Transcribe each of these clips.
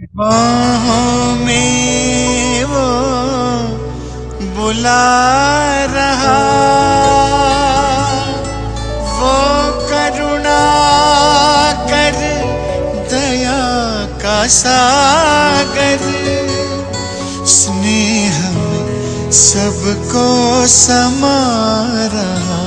बाहों में वो बुला रहा, वो करुणा कर दया का सागर, स्नेह में सबको समा रहा।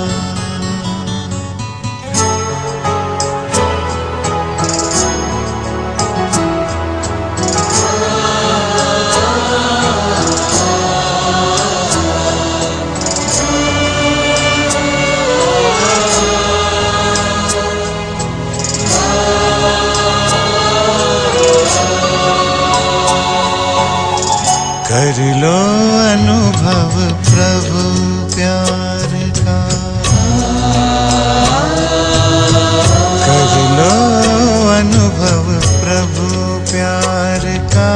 कर लो अनुभव प्रभु प्यार का, कर लो अनुभव प्रभु प्यार का,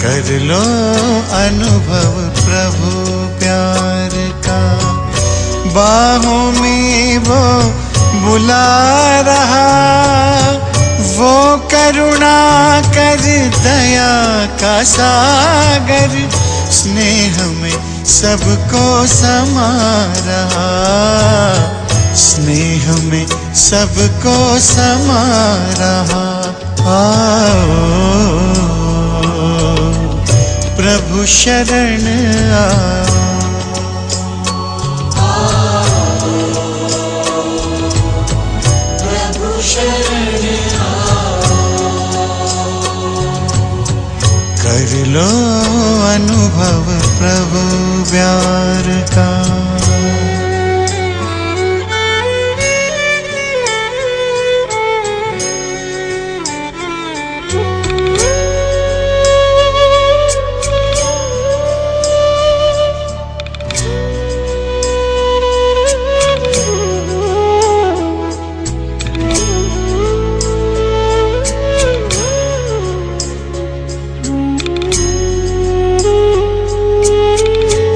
कर लो अनुभव प्रभु प्यार का। बाहों में वो बुला रहा, वो करुणा कर दया का सागर, स्नेह में सबको समा रहा, स्नेह में सबको समा रहा। आओ प्रभु शरण आओ, कर लो अनुभव प्रभु प्यार का।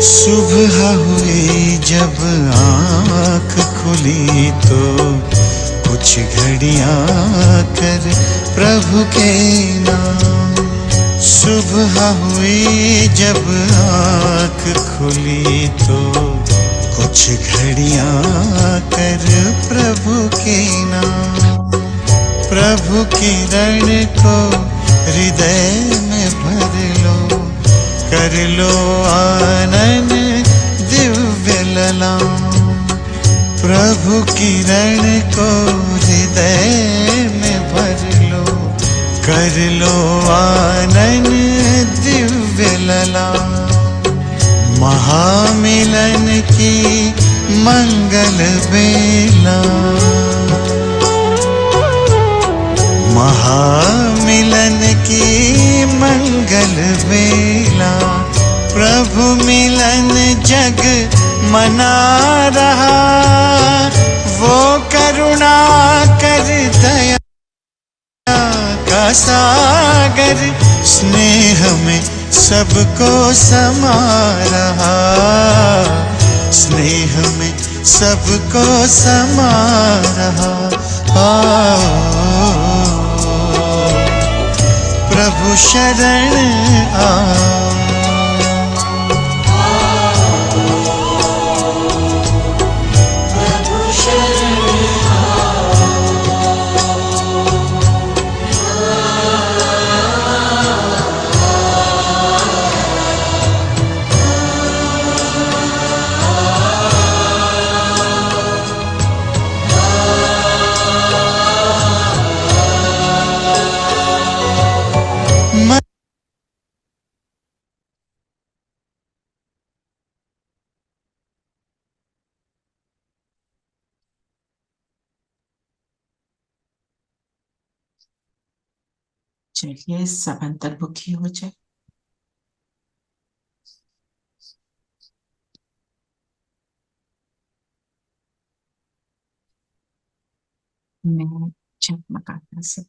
सुबह हुई जब आँख खुली तो कुछ घड़ियाँ कर प्रभु के नाम। सुबह हुई जब आँख खुली तो कुछ घड़ियाँ कर प्रभु के नाम। प्रभु किरण को हृदय में भर लो, कर लो आनंद दिव्य ललाम। प्रभु किरण को हृदय में भर लो, कर लो आनंद दिव्य ललाम। महामिलन की मंगल बेला, महामिलन की मंगल बेला, प्रभु मिलन जग मना रहा, वो करुणा कर दया का सागर, स्नेह में सबको समा रहा, स्नेह में सबको समा रहा। प्रभु शरण आओ, चलिए सब अंतर्मुखी हो जाए। मैं झकमगाता से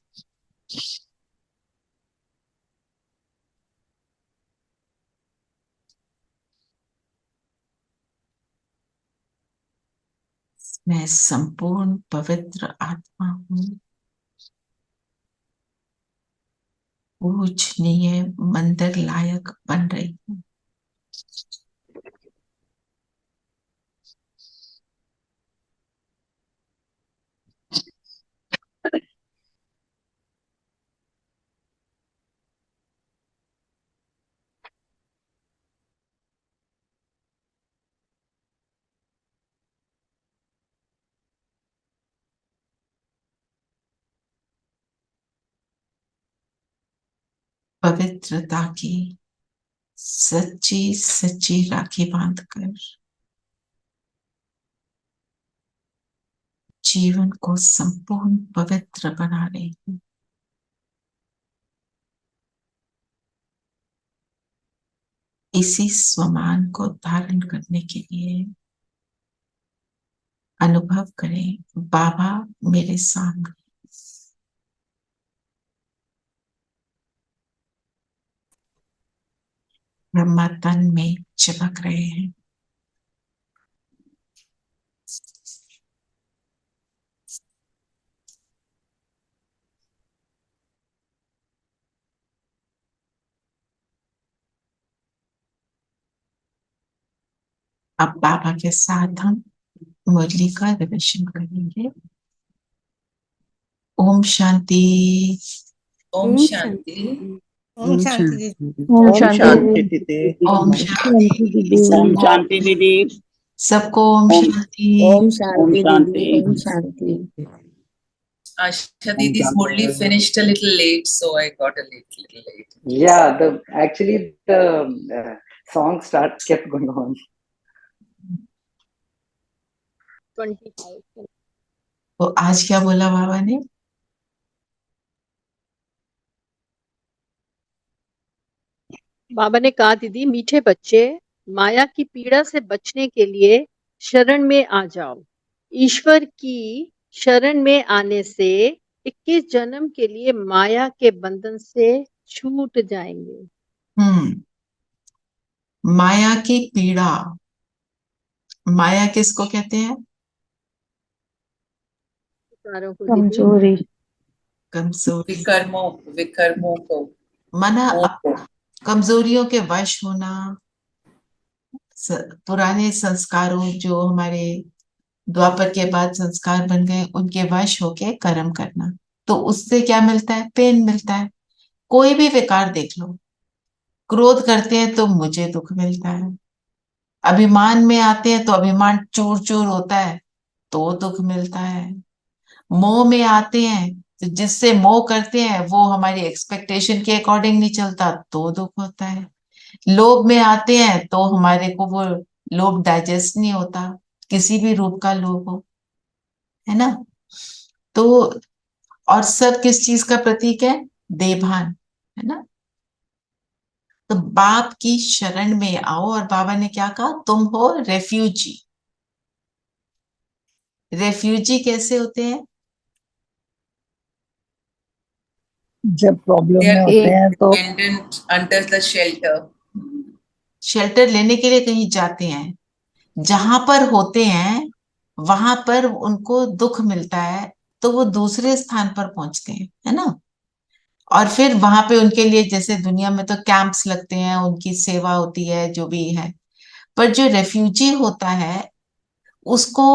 मैं संपूर्ण पवित्र आत्मा हूँ, पूजनीय मंदिर लायक बन रही हूँ। पवित्रता की सच्ची सच्ची राखी बांधकर जीवन को संपूर्ण पवित्र बना रही हूँ। इसी स्वमान को धारण करने के लिए अनुभव करें बाबा मेरे सामने। ब्रह्मा तन में चिपक रहे हैं। अब बाबा के साथ हम मुरली का रिविजन करेंगे। ओम शांति। ओम शांति। ओम शांति दीदी। ओम ओम शांति शांति दीदी। दीदी। ओम शांति। ओम शांति दीदी। सबको ओम शांति। ओम ओम शांति शांति। दीदी। Om Shanti. Asha Didi's Murli finished a little late, so I got a little late. Yeah, the song kept going on. 25। तो आज क्या बोला बाबा ने? बाबा ने कहा दीदी, मीठे बच्चे, माया की पीड़ा से बचने के लिए शरण में आ जाओ। ईश्वर की शरण में आने से 21 जन्म के लिए माया के बंधन से छूट जाएंगे। माया की पीड़ा। माया किसको कहते हैं? कमजोरी। कमजोरी। विकर्मों को माना मोह को। कमजोरियों के वश होना, पुराने संस्कारों जो हमारे द्वापर के बाद संस्कार बन गए उनके वश होके कर्म करना। तो उससे क्या मिलता है? पेन मिलता है। कोई भी विकार देख लो, क्रोध करते हैं तो मुझे दुख मिलता है, अभिमान में आते हैं तो अभिमान चूर चूर होता है तो दुख मिलता है, मोह में आते हैं तो जिससे मोह करते हैं वो हमारी एक्सपेक्टेशन के अकॉर्डिंग नहीं चलता तो दुख होता है, लोभ में आते हैं तो हमारे को वो लोभ डाइजेस्ट नहीं होता, किसी भी रूप का लोभ हो, है ना। तो और सब किस चीज का प्रतीक है? देभान, है ना। तो बाप की शरण में आओ। और बाबा ने क्या कहा? तुम हो रेफ्यूजी। रेफ्यूजी कैसे होते हैं? जब प्रॉब्लम They में are होते हैं तो dependent under the shelter. Shelter लेने के लिए कहीं जाते हैं, जहां पर होते हैं वहां पर उनको दुख मिलता है तो वो दूसरे स्थान पर पहुंचते हैं, है ना। और फिर वहां पे उनके लिए जैसे दुनिया में तो कैंप्स लगते हैं, उनकी सेवा होती है जो भी है। पर जो रेफ्यूजी होता है उसको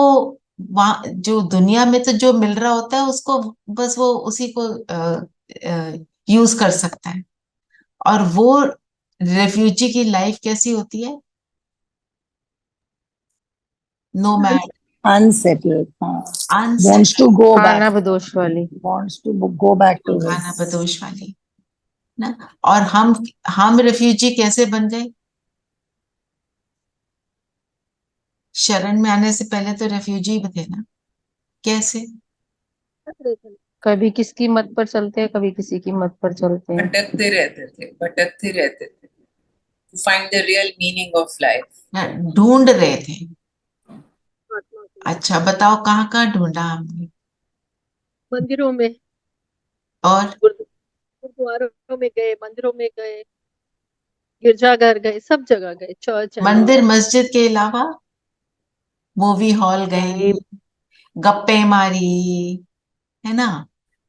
वहाँ जो दुनिया में तो जो मिल रहा होता है उसको बस वो उसी को यूज कर सकता है। और वो रेफ्यूजी की लाइफ कैसी होती है? Nomad, unsettled, unsettled, wants to go खाना back, बदोश वाली। wants to go back to खाना his बदोश वाली ना। और हम रेफ्यूजी कैसे बन गए? शरण में आने से पहले तो रेफ्यूजी थे ना। कैसे? कभी किसकी मत पर चलते हैं, कभी किसी की मत पर चलते हैं। भटकते रहते थे to find the real meaning of life. ना, ढूंढ रहे थे। अच्छा बताओ कहाँ कहाँ ढूंढा हमने? मंदिरों में, और गुरुद्वारों में गए, मंदिरों में गए, गिरजाघर गए, सब जगह गए, चर्च मंदिर मस्जिद के अलावा मूवी हॉल गए, गप्पे मारी, है ना।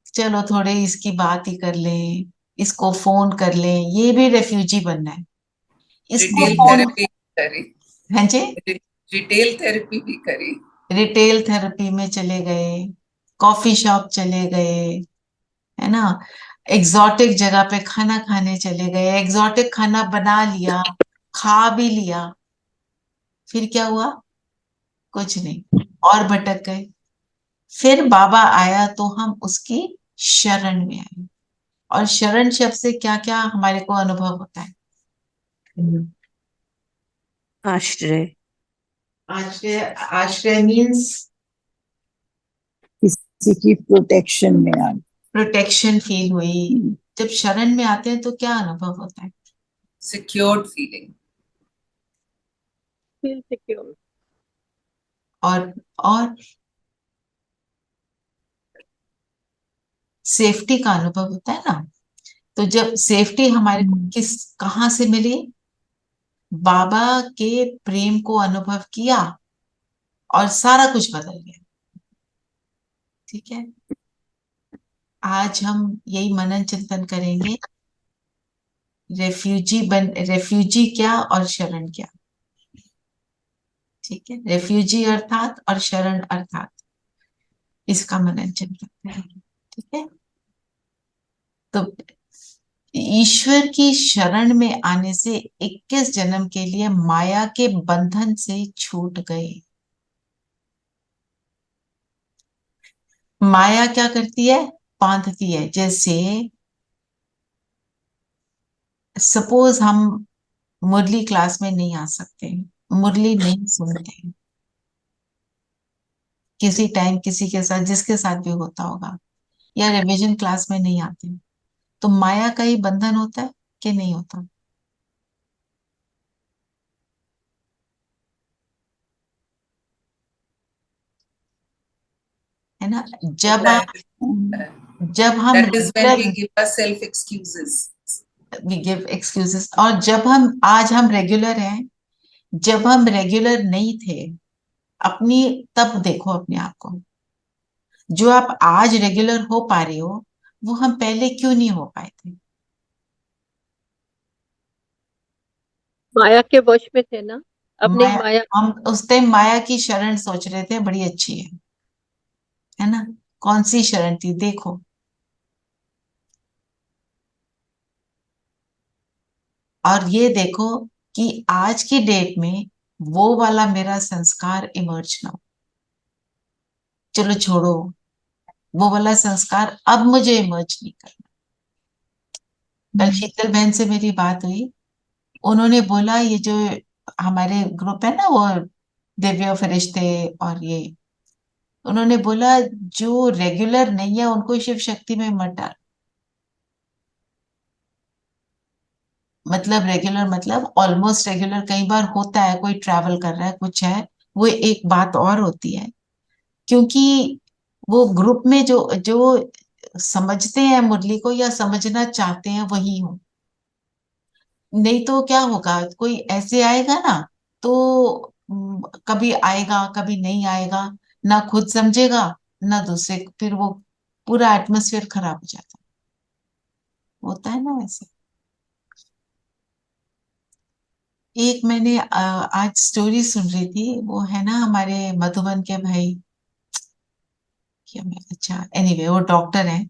चलो थोड़े इसकी बात ही कर लें, इसको फोन कर लें, ये भी रेफ्यूजी बनना है, इसको रिटेल फोन। थेरेपी करी, हाँ जी, रिटेल थेरेपी भी करी। रिटेल थेरेपी में चले गए, कॉफी शॉप चले गए, है ना, एग्जॉटिक जगह पे खाना खाने चले गए, एग्जॉटिक खाना बना लिया, खा भी लिया, फिर क्या हुआ? कुछ नहीं, और भटक गए। फिर बाबा आया तो हम उसकी शरण में आए। और शरण शब्द से क्या क्या हमारे को अनुभव होता है? आश्रय, आश्रय, आश्रय मीन्स किसी की प्रोटेक्शन में आ प्रोटेक्शन फील हुई। जब शरण में आते हैं तो क्या अनुभव होता है? Secured feeling. Feel secure. और सेफ्टी का अनुभव होता है ना। तो जब सेफ्टी हमारे को कहाँ से मिली? बाबा के प्रेम को अनुभव किया और सारा कुछ बदल गया। ठीक है, आज हम यही मनन चिंतन करेंगे, रेफ्यूजी क्या और शरण क्या। ठीक है, रेफ्यूजी अर्थात और शरण अर्थात, इसका मनन चिंतन करेंगे। ठीक है, तो ईश्वर की शरण में आने से 21 जन्म के लिए माया के बंधन से छूट गए। माया क्या करती है? बांधती है। जैसे सपोज हम मुरली क्लास में नहीं आ सकते, मुरली नहीं सुनते किसी टाइम, किसी के साथ, जिसके साथ भी होता होगा, या रिवीजन क्लास में नहीं आते, तो माया का ही बंधन होता है कि नहीं होता? है ना। जब होता आप है। जब हम That is when we regular, give ourselves excuses. We give excuses, और जब हम आज हम रेगुलर हैं, जब हम रेगुलर नहीं थे अपनी, तब देखो अपने आप को, जो आप आज रेगुलर हो पा रहे हो वो हम पहले क्यों नहीं हो पाए थे? माया के वश में थे ना, अपनी माया, माया। हम उस टाइम माया की शरण सोच रहे थे बड़ी अच्छी है ना। कौन सी शरण थी देखो। और ये देखो कि आज की डेट में वो वाला मेरा संस्कार इमर्ज ना हो। चलो छोड़ो, वो वाला संस्कार अब मुझे इमर्ज नहीं करना। कल शीतल बहन से मेरी बात हुई, उन्होंने बोला ये जो हमारे ग्रुप है ना, वो दिव्य फरिश्ते और ये, उन्होंने बोला जो रेगुलर नहीं है उनको शिव शक्ति में मत डाल। मतलब रेगुलर मतलब ऑलमोस्ट रेगुलर, कई बार होता है कोई ट्रैवल कर रहा है, कुछ है, वो एक बात और होती है, क्योंकि वो ग्रुप में जो जो समझते हैं मुरली को या समझना चाहते हैं वही हो। नहीं तो क्या होगा, कोई ऐसे आएगा ना, तो कभी आएगा कभी नहीं आएगा, ना खुद समझेगा ना दूसरे, फिर वो पूरा एटमोसफियर खराब हो जाता है। होता है ना ऐसे। एक मैंने आज स्टोरी सुन रही थी, वो है ना हमारे मधुबन के भाई, क्या मैं, अच्छा एनीवे वो डॉक्टर हैं,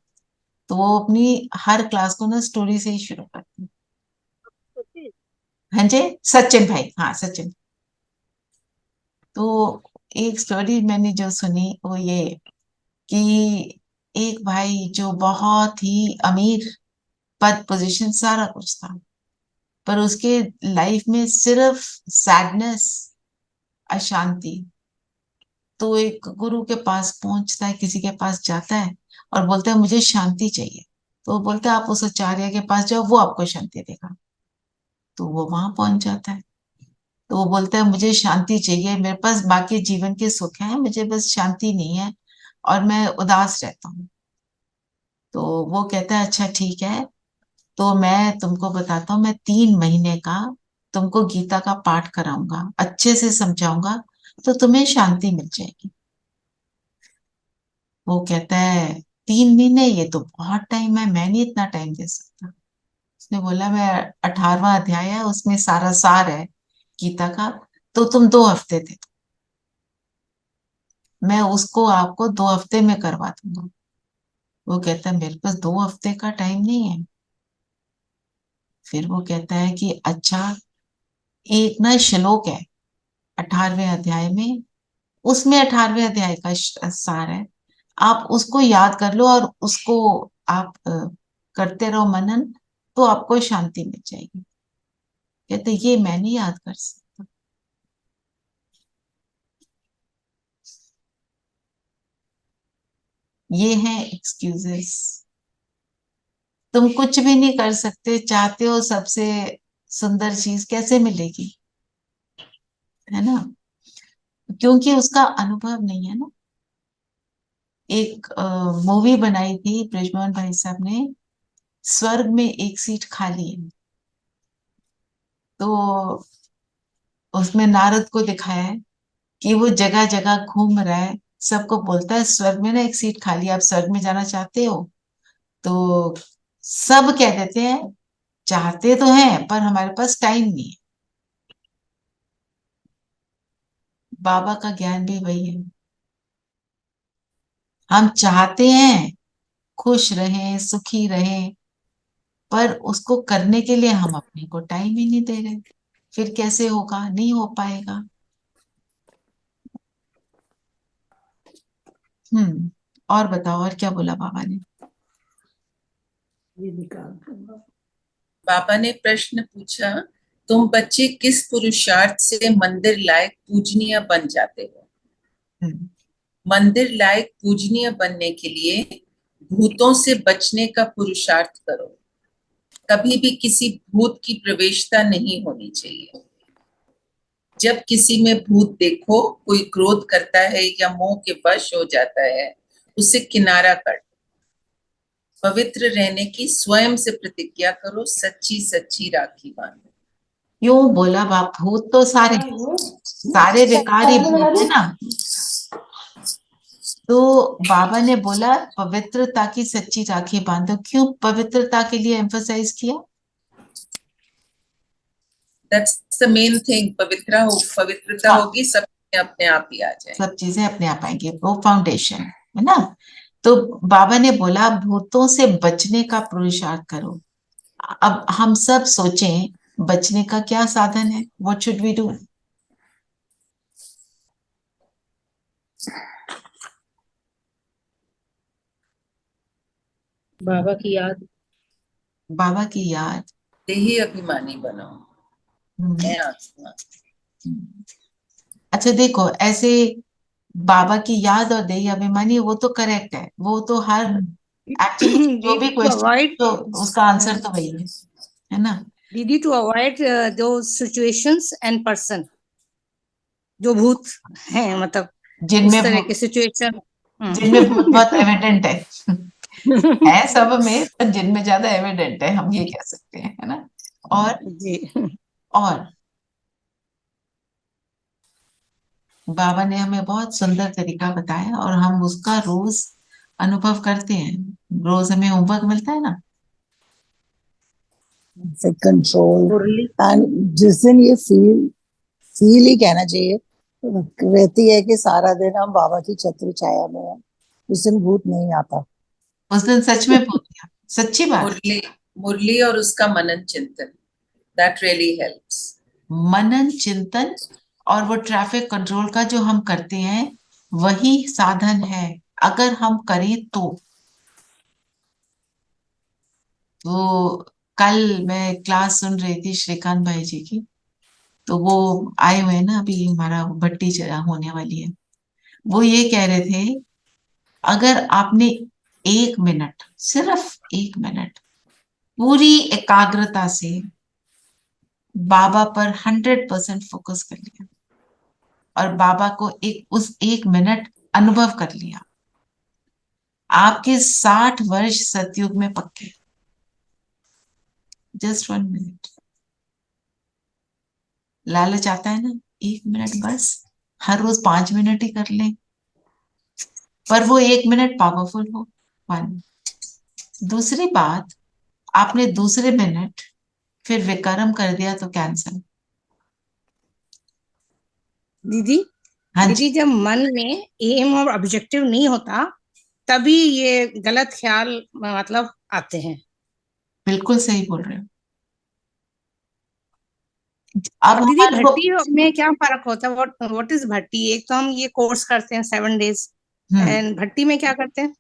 तो वो अपनी हर क्लास को ना स्टोरी से ही शुरू करते हैं। हाँ जी, सचिन भाई, हाँ सचिन। तो एक स्टोरी मैंने जो सुनी वो ये, कि एक भाई जो बहुत ही अमीर, पद पोजीशन सारा कुछ था, पर उसके लाइफ में सिर्फ सैडनेस, अशांति। तो एक गुरु के पास पहुंचता है, किसी के पास जाता है और बोलता है मुझे शांति चाहिए। तो वो बोलता है आप उस आचार्य के पास जाओ, वो आपको शांति देगा। तो वो वहां पहुंच जाता है, तो वो बोलता है मुझे शांति चाहिए, मेरे पास बाकी जीवन के सुख हैं, मुझे बस शांति नहीं है और मैं उदास रहता हूँ। तो वो कहता है अच्छा ठीक है, तो मैं तुमको बताता हूँ, मैं 3 महीने का तुमको गीता का पाठ कराऊंगा, अच्छे से समझाऊंगा, तो तुम्हें शांति मिल जाएगी। वो कहता है 3 महीने ये तो बहुत टाइम है, मैं नहीं इतना टाइम दे सकता। उसने बोला मैं 18वां अध्याय है, उसमें सारा सार है गीता का, तो तुम 2 हफ्ते दे दो, मैं उसको आपको 2 हफ्ते में करवा दूंगा। वो कहता है मेरे पास 2 हफ्ते का टाइम नहीं है। फिर वो कहता है कि अच्छा, एक ना श्लोक है 18वें अध्याय में, उसमें 18वें अध्याय का सार है, आप उसको याद कर लो और उसको आप करते रहो मनन, तो आपको शांति मिल जाएगी। कहते ये मैं नहीं याद कर सकता। ये है एक्सक्यूजेस। तुम कुछ भी नहीं कर सकते, चाहते हो सबसे सुंदर चीज कैसे मिलेगी, है ना, क्योंकि उसका अनुभव नहीं है ना। एक मूवी बनाई थी ब्रिजमोहन भाई साहब ने, स्वर्ग में एक सीट खाली है, तो उसमें नारद को दिखाया है कि वो जगह जगह घूम रहा है, सबको बोलता है स्वर्ग में ना एक सीट खाली है, आप स्वर्ग में जाना चाहते हो? तो सब कह देते हैं चाहते तो हैं पर हमारे पास टाइम नहीं है। बाबा का ज्ञान भी वही है, हम चाहते हैं खुश रहें सुखी रहें, पर उसको करने के लिए हम अपने को टाइम ही नहीं दे रहे, फिर कैसे होगा, नहीं हो पाएगा। और बताओ, और क्या बोला बाबा ने? बाबा ने प्रश्न पूछा, तुम बच्चे किस पुरुषार्थ से मंदिर लायक पूजनीय बन जाते हो? हम्म, मंदिर लायक पूजनीय बनने के लिए भूतों से बचने का पुरुषार्थ करो। कभी भी किसी भूत की प्रवेशता नहीं होनी चाहिए। जब किसी में भूत देखो, कोई क्रोध करता है या मोह के वश हो जाता है, उसे किनारा कर दो। पवित्र रहने की स्वयं से प्रतिज्ञा करो, सच्ची सच्ची राखी बांधो। क्यों बोला बाप? भूत तो सारे सारे विकारी भूत है ना, तो बाबा ने बोला पवित्रता की सच्ची राखी बांधो। क्यों पवित्रता के लिए एम्फसाइज किया? That's the main thing. पवित्रता हाँ, होगी, सब अपने आप ही आ जाए। सब चीजें अपने आप आएंगी, वो फाउंडेशन है ना। तो बाबा ने बोला भूतों से बचने का पुरुषार्थ करो। अब हम सब सोचें बचने का क्या साधन है, व्हाट शुड वी डू? बाबा की याद। बाबा की याद। देही अभिमानी बनो, हम्म, मैं आत्मा। अच्छा देखो, ऐसे बाबा की याद और देही अभिमानी, वो तो करेक्ट है, वो तो हर एक्चुअली जो भी दीदी टू क्वेश्चन अवॉइड तो उसका आंसर तो वही है ना। दीदी to avoid two situations and person जो भूत हैं, मतलब उस जिनमें तरह भूत, के सिचुएशन। जिनमें भूत बहुत एविडेंट है सब में, पर जिनमें ज्यादा एविडेंट है, हम ये कह सकते हैं, है ना। और जी। और बाबा ने हमें बहुत सुंदर तरीका बताया और हम उसका रोज अनुभव करते हैं। रोज हमें होमवर्क मिलता है ना। से कंट्रोल। मुरली। एंड जिस दिन ये फील ही कहना चाहिए रहती है कि सारा दिन हम बाबा की छत्र छाया में हैं, उस दिन भूत नहीं आता। उस दिन सच में भूत गया, सच्ची बात। मुरली मुरली और उसका मनन चिंतन, दैट रियली हेल्प्स। मनन चिंतन और वो ट्रैफिक कंट्रोल का जो हम करते हैं, वही साधन है, अगर हम करें तो। तो कल मैं क्लास सुन रही थी श्रीकांत भाई जी की, तो वो आए हुए हैं ना, अभी हमारा भट्टी होने वाली है। वो ये कह रहे थे, अगर आपने 1 मिनट, सिर्फ 1 मिनट पूरी एकाग्रता से बाबा पर 100% फोकस कर लिया और बाबा को उस 1 मिनट अनुभव कर लिया, आपके 60 वर्ष सतयुग में पक्के। Just 1 minute. लालच आता है ना, 1 मिनट बस, हर रोज 5 मिनट ही कर लें, पर वो 1 मिनट पावरफुल हो, 1। दूसरी बात, आपने दूसरे मिनट फिर विक्रम कर दिया तो कैंसल। दीदी, हाँ दीदी जी, जब मन में एम और ऑब्जेक्टिव नहीं होता तभी ये गलत ख्याल मतलब आते हैं। बिल्कुल सही बोल रहे हो। अब और दीदी हमारे को भट्टी में क्या फर्क होता है? व्हाट इज भट्टी? एक तो हम ये कोर्स करते हैं 7 days, एंड भट्टी में क्या करते हैं?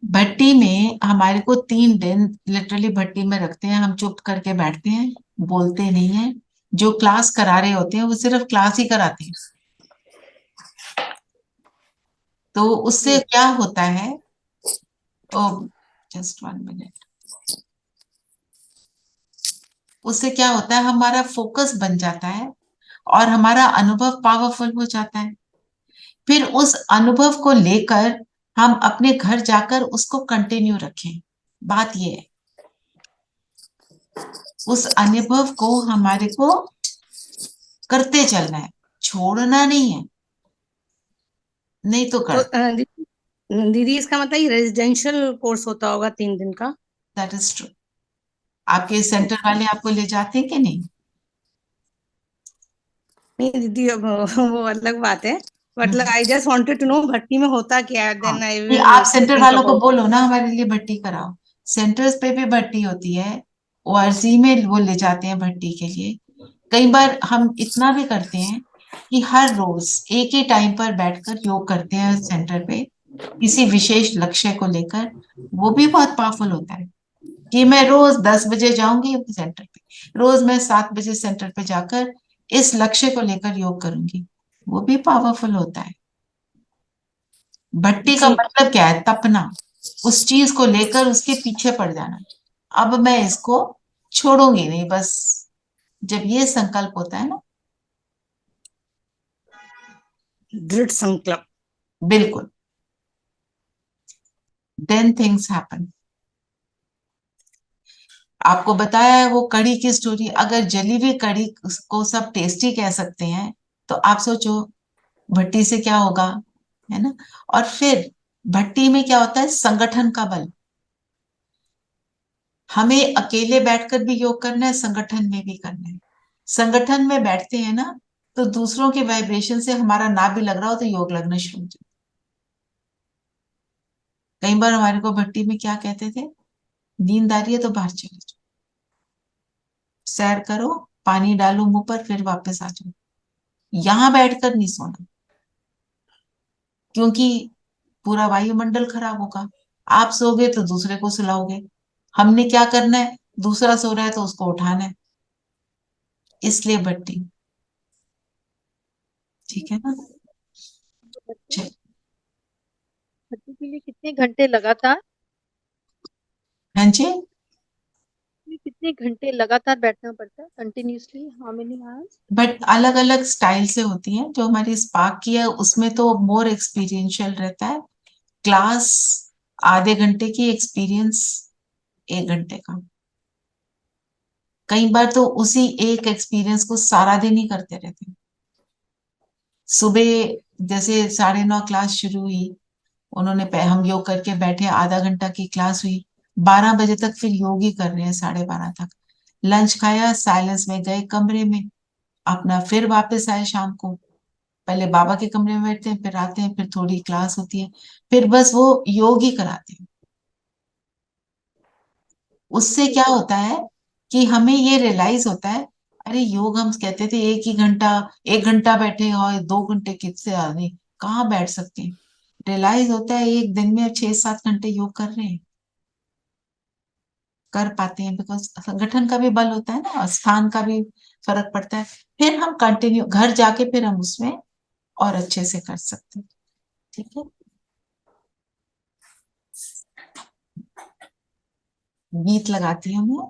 भट्टी में हमारे को 3 दिन लिटरली भट्टी में रखते हैं, हम चुप करके बैठते हैं, बोलते नहीं है। जो क्लास करा रहे होते हैं वो सिर्फ क्लास ही कराते हैं। तो उससे जी। क्या होता है, जस्ट 1 मिनट, उससे क्या होता है, हमारा फोकस बन जाता है और हमारा अनुभव पावरफुल हो जाता है। फिर उस अनुभव को लेकर हम अपने घर जाकर उसको कंटिन्यू रखें। बात ये है, उस अनुभव को हमारे को करते चलना है, छोड़ना नहीं है, नहीं तो तो कर। दीदी इसका मतलब ये रेजिडेंशियल कोर्स होता होगा 3 दिन का? That is true. आपके सेंटर वाले आपको ले जाते हैं कि नहीं? नहीं दीदी, अब वो अलग बात है। मतलब hmm. I just wanted to know भट्टी में होता क्या है, हाँ, देन आई नहीं, विल आप सेंटर थिंक वालों को अबाउट। बोलो ना हमारे लिए भट्टी कराओ। सेंटर्स पे भी भट्टी होती है, ओआरसी में वो ले जाते हैं भट्टी के लिए। कई बार हम इतना भी करते हैं कि हर रोज एक ही टाइम पर बैठकर योग करते हैं सेंटर पे, किसी विशेष लक्ष्य को लेकर। वो भी बहुत पावरफुल होता है कि मैं रोज 10 बजे जाऊंगी सेंटर पे, रोज मैं 7 बजे सेंटर पे जाकर इस लक्ष्य को लेकर योग करूंगी। वो भी पावरफुल होता है। भट्टी का जी। मतलब क्या है? तपना, उस चीज को लेकर उसके पीछे पड़ जाना। अब मैं इसको छोड़ूंगी नहीं, बस जब ये संकल्प होता है ना। दृढ़ संकल्प। बिल्कुल, देन थिंग्स हैपन। आपको बताया है वो कढ़ी की स्टोरी, अगर जली हुई कढ़ी को सब टेस्टी कह सकते हैं, तो आप सोचो भट्टी से क्या होगा, है ना? और फिर भट्टी में क्या होता है, संगठन का बल। हमें अकेले बैठकर भी योग करना है, संगठन में भी करना है। संगठन में बैठते हैं ना, तो दूसरों के वाइब्रेशन से हमारा ना भी लग रहा हो तो योग लगना शुरू हो जाता है। कई बार हमारे को भट्टी में क्या कहते थे, नींद आ रही है तो बाहर चले जाओ, सैर करो, पानी डालो मुंह पर, फिर वापस आ जाओ। यहां बैठकर नहीं सोना, क्योंकि पूरा वायुमंडल खराब होगा। आप सोगे तो दूसरे को सुलाओगे। हमने क्या करना है, दूसरा सो रहा है तो उसको उठाना है, इसलिए भट्टी। ठीक है ना? भट्टी चल। भट्टी के लिए कितने घंटे लगातार हाँ जी। कितने घंटे लगातार बैठना पड़ता है? Continuously how many hours? But अलग अलग स्टाइल से होती हैं। जो हमारी स्पार्क की है उसमें तो मोर एक्सपीरियंशियल रहता है। क्लास आधे घंटे की, एक्सपीरियंस 1 घंटे का। कई बार तो उसी एक एक्सपीरियंस को सारा दिन ही करते रहते हैं। सुबह जैसे 9:30 क्लास शुरू हुई, उन्होंने हम योग करके बैठे, आधा घंटा की क्लास हुई, 12 बजे तक फिर योग ही कर रहे हैं, 12:30 तक। लंच खाया, साइलेंस में गए कमरे में अपना, फिर वापस आए शाम को। पहले बाबा के कमरे में बैठते हैं, फिर आते हैं, फिर थोड़ी क्लास होती है, फिर बस वो योग ही कराते हैं। उससे क्या होता है कि हमें ये रियलाइज होता है, अरे योग हम कहते थे 1 ही घंटा, 1 घंटा बैठे और 2 घंटे किससे आदमी कहाँ बैठ सकते हैं। रियलाइज होता है एक दिन में 6-7 घंटे योग कर रहे हैं, कर पाते हैं, बिकॉज संगठन का भी बल होता है ना, और स्थान का भी फर्क पड़ता है। फिर हम कंटिन्यू घर जाके फिर हम उसमें और अच्छे से कर सकते हैं। ठीक है, गीत लगाती हूँ मैं।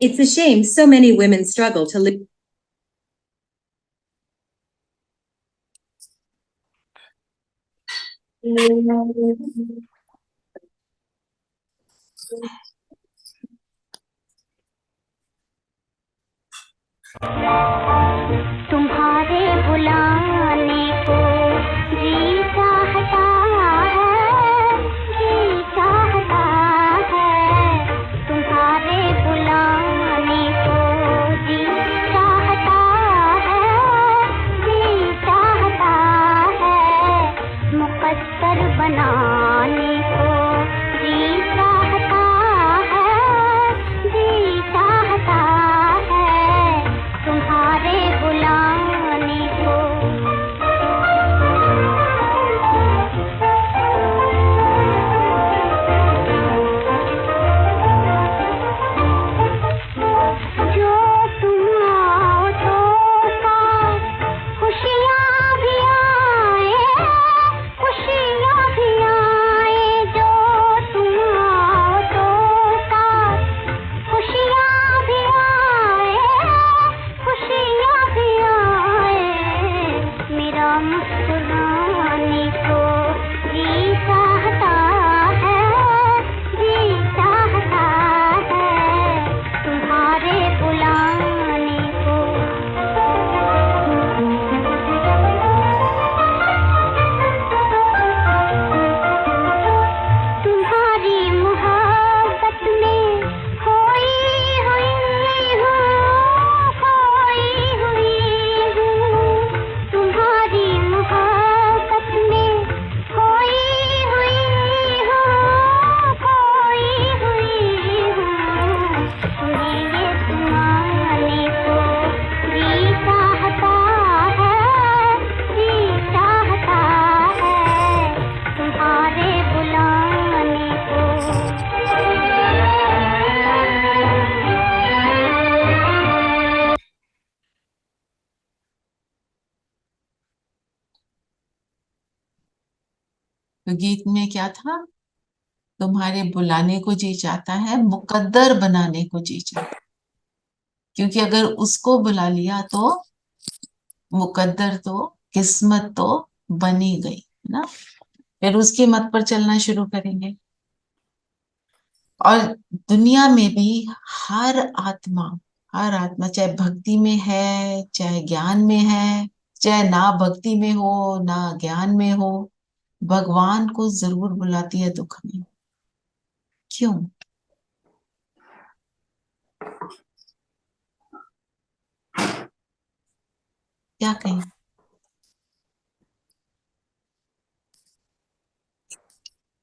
It's a shame so many women struggle to live. तुम्हारे बुलाने को जी चाहता है, जी चाहता है। तुम्हारे बुलाने को जी चाहता है, जी चाहता है। मुकद्दर बनाने को जी चाहता है, जी चाहता है। तुम्हारे बुलाने को जो तुम आओ तो साथ खुशियाँ भी आए, खुशियाँ भी आए। जो तुम आओ तो साथ खुशियाँ भी आए, खुशियाँ भी आए। मेरा मुस्कुराने को जी चाहता है, जी चाहता है। तुम्हारे बुलाने को तुम्हारी मोहब्बत में खोई हुई हूँ, खोई हुई हूँ। तुम्हारी मोहब्बत में खोई हुई हूँ, खोई हुई हूँ। मेरे तुम्हारे को जी चाहता है, जी चाहता है। तुम्हारे बुलाने को तो गीत में क्या था? तुम्हारे बुलाने को जी चाहता है, मुकद्दर बनाने को जी चाहता। क्योंकि अगर उसको बुला लिया तो मुकद्दर तो, किस्मत तो बनी गई, है ना। फिर उसकी मत पर चलना शुरू करेंगे। और दुनिया में भी हर आत्मा, हर आत्मा चाहे भक्ति में है, चाहे ज्ञान में है, चाहे ना भक्ति में हो ना ज्ञान में हो, भगवान को जरूर बुलाती है दुख में। क्यों? क्या कहें?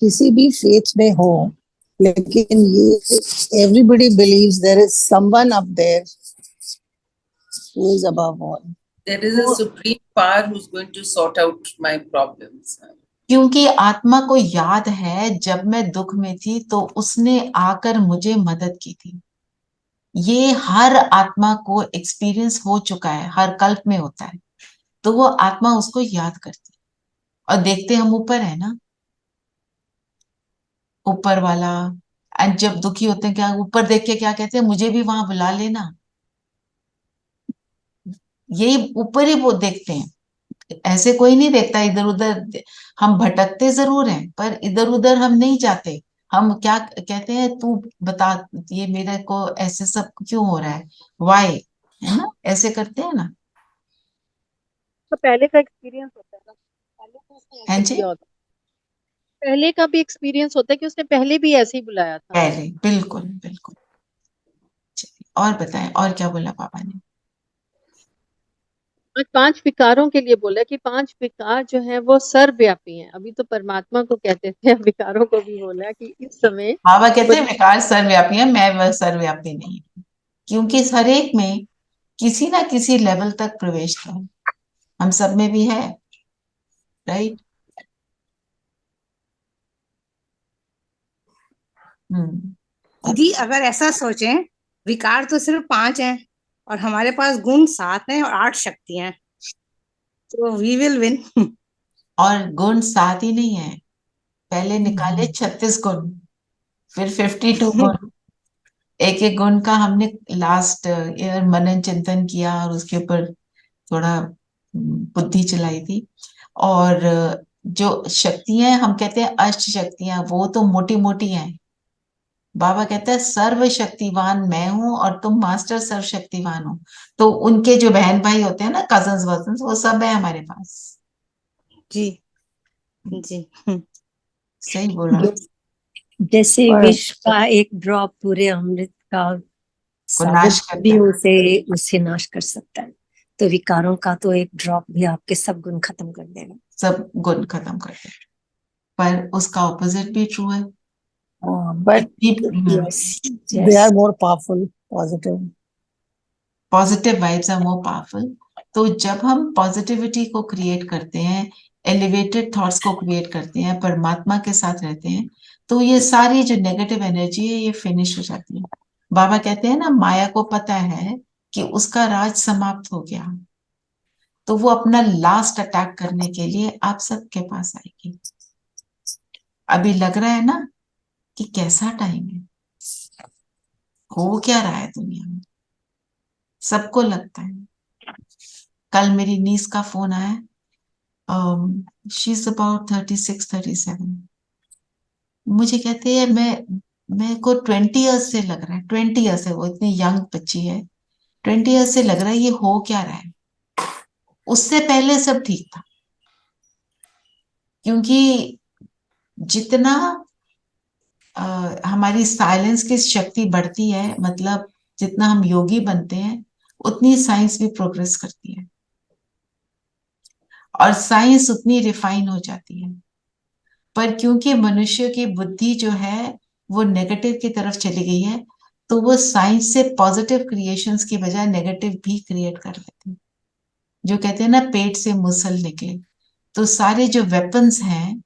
किसी भी फेथ में हो, लेकिन ये everybody believes there is someone up there who is above all. There is a supreme power who's going to sort out my problems. क्योंकि आत्मा को याद है जब मैं दुख में थी तो उसने आकर मुझे मदद की थी। ये हर आत्मा को एक्सपीरियंस हो चुका है, हर कल्प में होता है। तो वो आत्मा उसको याद करती है। और देखते हम ऊपर है ना, ऊपर वाला। एंड जब दुखी होते हैं क्या ऊपर देख के क्या कहते हैं? मुझे भी वहां बुला लेना। यही ऊपर ही वो देखते हैं, ऐसे कोई नहीं देखता इधर उधर। हम भटकते जरूर हैं पर इधर उधर हम नहीं जाते। हम क्या कहते हैं? तू बता, ये मेरे को ऐसे सब क्यों हो रहा है, वाई, है ना, ऐसे करते हैं ना। तो पहले का एक्सपीरियंस होता है ना, पहले तो उसने हैं ऐसे जी? किया होता है। पहले का भी एक्सपीरियंस होता है कि उसने पहले भी ऐसे ही बुलाया था। पहले, बिल्कुल बिल्कुल। चलिए और बताएं, और क्या बोला पापा ने? आज 5 विकारों के लिए बोला कि 5 विकार जो है वो सर्वव्यापी हैं। अभी तो परमात्मा को कहते थे, अब विकारों को भी बोला कि इस समय बाबा कहते हैं विकार सर्वव्यापी है, मैं वह सर्वव्यापी नहीं हूँ। क्योंकि हर एक में किसी ना किसी लेवल तक प्रवेश है, हम सब में भी है, राइट। दीदी अगर ऐसा सोचें, विकार तो सिर्फ 5 हैं और हमारे पास गुण 7 हैं और 8 शक्तियां हैं, तो वी विल विन। और गुण 7 ही नहीं है, पहले निकाले 36 गुण, फिर 52 गुण, एक एक गुण का हमने लास्ट ईयर मनन चिंतन किया और उसके ऊपर थोड़ा बुद्धि चलाई थी। और जो शक्तियां हम कहते हैं अष्ट शक्तियां, वो तो मोटी मोटी हैं। बाबा कहते हैं सर्व शक्तिवान मैं हूं और तुम मास्टर सर्व शक्तिवान हो। तो उनके जो बहन भाई होते हैं ना, कजन्स वजन्स, वो सब है हमारे पास। जी जी। सही बोला। जैसे पर विश्व का एक ड्रॉप पूरे अमृत का को नाश सागर करता भी है, उसे नाश कर सकता है। तो विकारों का तो एक ड्रॉप भी आपके सब गुण खत्म कर देगा। सब गुण खत्म कर दे। पर उसका ऑपोजिट भी ट्रू है। but yes they yes are more powerful, positive. Positive vibes are more powerful. तो जब हम पॉजिटिविटी को क्रिएट करते हैं, एलिवेटेड थॉट्स को क्रिएट करते हैं, परमात्मा के साथ रहते हैं, तो ये सारी जो नेगेटिव एनर्जी है ये फिनिश हो जाती है। बाबा कहते हैं ना, माया को पता है कि उसका राज समाप्त हो गया, तो वो अपना लास्ट अटैक करने के लिए आप सबके पास आएगी। अभी लग रहा है ना कि कैसा टाइम है, हो क्या रहा है दुनिया में, सबको लगता है। कल मेरी नीस का फोन आया, शी इज अबाउट 36-37। मुझे कहती है, मैं को 20 ईयर्स से लग रहा है, 20 ईयर्स से, वो इतनी यंग बच्ची है, 20 ईयर्स से लग रहा है ये हो क्या रहा है। उससे पहले सब ठीक था, क्योंकि जितना हमारी साइलेंस की शक्ति बढ़ती है, मतलब जितना हम योगी बनते हैं, उतनी साइंस भी प्रोग्रेस करती है और साइंस उतनी रिफाइन हो जाती है। पर क्योंकि मनुष्य की बुद्धि जो है वो नेगेटिव की तरफ चली गई है, तो वो साइंस से पॉजिटिव क्रिएशंस की बजाय नेगेटिव भी क्रिएट कर लेते हैं। जो कहते हैं ना, पेट से मुसल निकले। तो सारे जो वेपन्स हैं,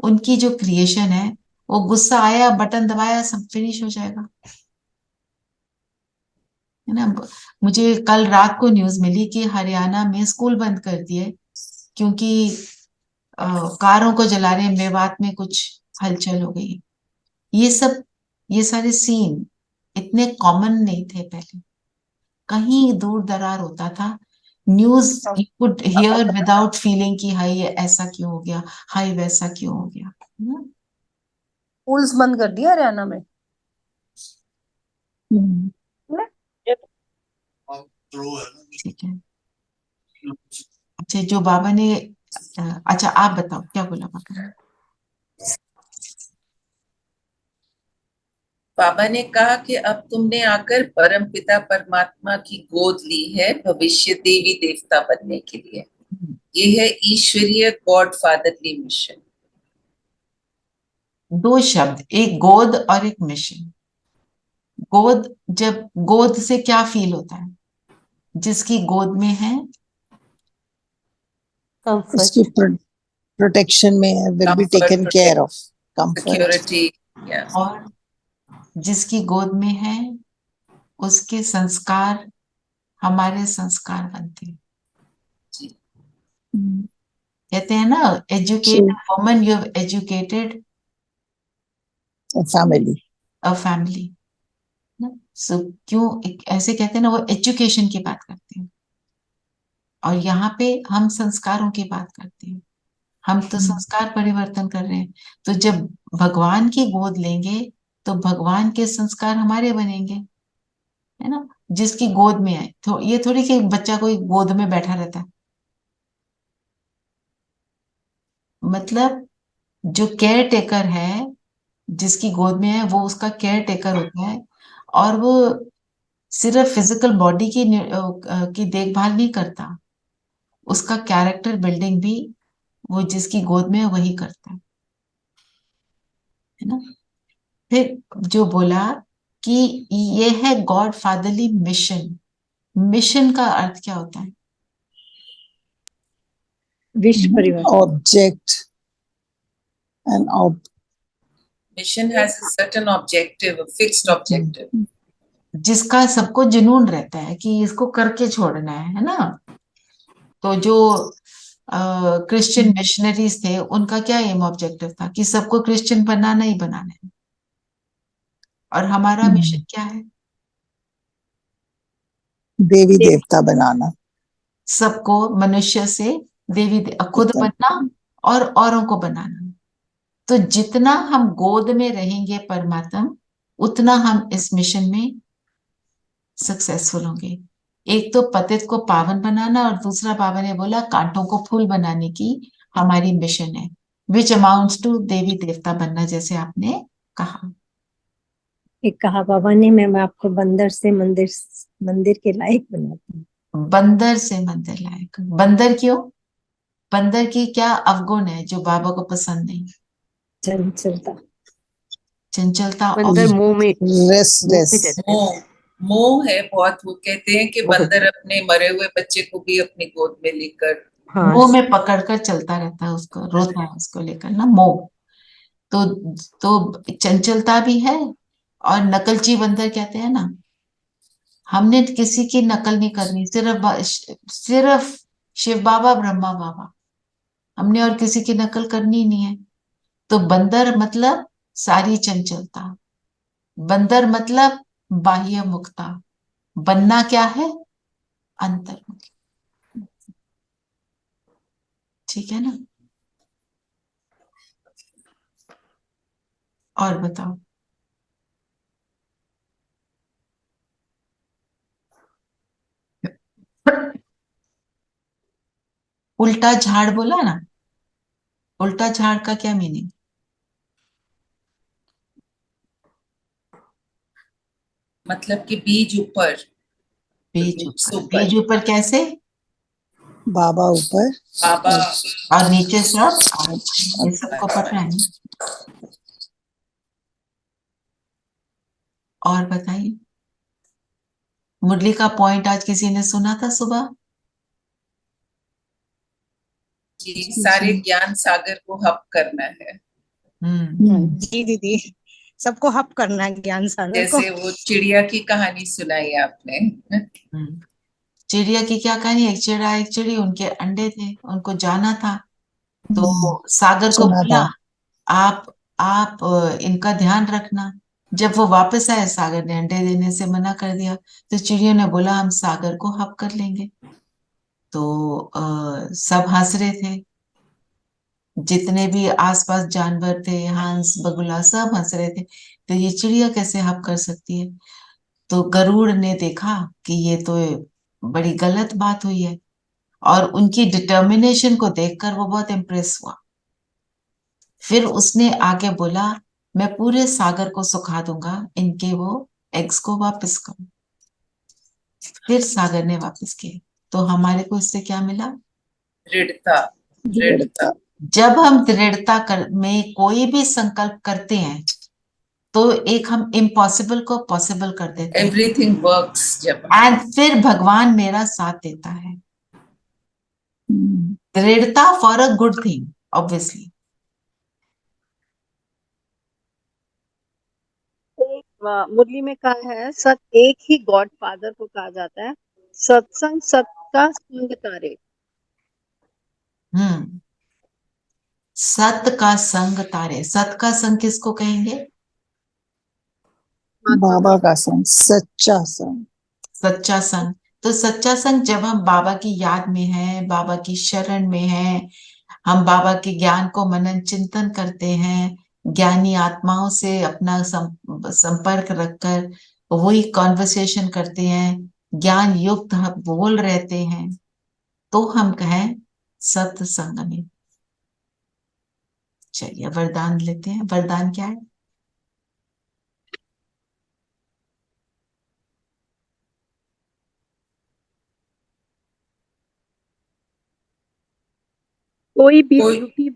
उनकी जो क्रिएशन है, वो गुस्सा आया, बटन दबाया, सब फिनिश हो जाएगा, है ना। मुझे कल रात को न्यूज मिली कि हरियाणा में स्कूल बंद कर दिए, क्योंकि कारों को जला रहे, मेवात में कुछ हलचल हो गई। ये सारे सीन इतने कॉमन नहीं थे पहले। कहीं दूर दरार होता था, news you could hear without feeling कि हाय ये ऐसा क्यों हो गया, हाय वैसा क्यों हो गया। स्कूल्स बंद कर दिया हरियाणा में। ठीक है। अच्छा, जो बाबा ने अच्छा आप बताओ क्या बोला बाबा ने। बाबा ने कहा कि अब तुमने आकर परमपिता परमात्मा की गोद ली है भविष्य देवी देवता बनने के लिए। ये है ईश्वरीय गॉड फादरली मिशन। दो शब्द, एक गोद और एक मिशन। गोद, जब गोद से क्या फील होता है, जिसकी गोद में है उसकी प्रोटेक्शन में will be taken care of, comfort, security. और जिसकी गोद में है उसके संस्कार हमारे संस्कार बनते हैं। कहते हैं ना, educate a woman, you have educated family. A family. So क्यों ऐसे कहते हैं ना, वो एजुकेशन की बात करते हैं, और यहाँ पे हम संस्कारों की बात करते हैं। हम तो संस्कार परिवर्तन कर रहे हैं। तो जब भगवान की गोद लेंगे तो भगवान के संस्कार हमारे बनेंगे, है ना। जिसकी गोद में है, तो ये थोड़ी कि बच्चा कोई गोद में बैठा रहता है। मतलब जो केयर टेकर है, जिसकी गोद में है, वो उसका केयर टेकर होता है, और वो सिर्फ फिजिकल बॉडी की देखभाल नहीं करता, उसका कैरेक्टर बिल्डिंग भी वो जिसकी गोद में है वही करता है ना। फिर जो बोला कि ये है गॉड फादरली मिशन। मिशन का अर्थ क्या होता है? विश्व परिवर्तन। Object and Mission has a certain objective, a fixed objective. जिसका सबको जुनून रहता है कि इसको करके छोड़ना है ना। तो जो क्रिश्चियन मिशनरीज थे, उनका क्या एम ऑब्जेक्टिव था कि सबको क्रिश्चियन बनाना ही बनाना है। और हमारा मिशन क्या है? देवी देवता बनाना, सबको मनुष्य से खुद बनना और औरों को बनाना। तो जितना हम गोद में रहेंगे परमात्मा, उतना हम इस मिशन में सक्सेसफुल होंगे। एक तो पतित को पावन बनाना और दूसरा बाबा ने बोला कांटों को फूल बनाने की हमारी मिशन है, विच अमाउंट्स टू देवी देवता बनना, जैसे आपने कहा। एक कहा बाबा ने, मैं आपको बंदर से मंदिर मंदिर के लायक बनाती हूँ। बंदर से मंदिर लायक। बंदर क्यों? बंदर की क्या अवगुण है जो बाबा को पसंद नहीं? चंचलता, चंचलता और बंदर मुंह में रेस्टलेस, मोह, मोह है बहुत। वो कहते हैं कि बंदर अपने मरे हुए बच्चे को भी अपनी गोद में लेकर मुंह में पकड़कर चलता रहता है, उसको रोता है उसको लेकर ना, मोह। तो चंचलता भी है। और नकलची बंदर कहते हैं ना, हमने किसी की नकल नहीं करनी, सिर्फ शिव बाबा ब्रह्मा बाबा, हमने और किसी की नकल करनी ही नहीं है। तो बंदर मतलब सारी चंचलता, बंदर मतलब बाह्य मुक्ता। बनना क्या है? अंतर्मुखी। ठीक है ना? और बताओ। उल्टा झाड़ बोला ना, उल्टा झाड़ का क्या मीनिंग? मतलब कि बीज ऊपर, बीज ऊपर। बीज ऊपर कैसे? बाबा ऊपर बाबा और नीचे सब, ये सबको पता है ना? और बताइए, मुरली का पॉइंट आज किसी ने सुना था सुबह? जी, सारे ज्ञान सागर को हप करना है। जी दीदी, सबको हप करना है ज्ञान सागर को। जैसे वो चिड़िया की कहानी सुनाई आपने। चिड़िया की क्या कहानी? एक चिड़ा, एक चिड़ी, उनके अंडे थे, उनको जाना था। तो सागर को सुना बोला था। आप इनका ध्यान रखना। जब वो वापस आए, सागर ने अंडे देने से मना कर दिया। तो चिड़ियों ने बोला हम सागर को हप कर लेंगे। तो सब हंस रहे थे, जितने भी आसपास जानवर थे, हंस बगुला, सब हंस रहे थे। तो ये चिड़िया कैसे हप कर सकती है? तो गरुड़ ने देखा कि ये तो बड़ी गलत बात हुई है, और उनकी डिटर्मिनेशन को देखकर वो बहुत इम्प्रेस हुआ। फिर उसने आगे बोला मैं पूरे सागर को सुखा दूंगा, इनके वो एग्स को वापस करो। फिर सागर ने वापस किए। तो हमारे को इससे क्या मिला? दृढ़ता। दृढ़ता। जब हम दृढ़ता में कोई भी संकल्प करते हैं, तो एक हम इम्पॉसिबल को पॉसिबल कर देते हैं। एवरीथिंग वर्क्स जब एंड फिर भगवान मेरा साथ देता है। दृढ़ता for a good thing, obviously. Murli में कहा है एक ही गॉड फादर को कहा जाता है, सत्संग सत का संग तारे। सत का संग तारे। सत का संग किसको कहेंगे? बाबा का संग, सच्चा संग। सच्चा संग। तो सच्चा संग जब हम बाबा की याद में हैं, बाबा की शरण में हैं, हम बाबा के ज्ञान को मनन चिंतन करते हैं, ज्ञानी आत्माओं से अपना संपर्क रखकर वही कॉन्वर्सेशन करते हैं, ज्ञान युक्त हम बोल रहते हैं, तो हम कहें सत्संग में। चलिए वरदान लेते हैं। वरदान क्या है? कोई भी ड्यूटी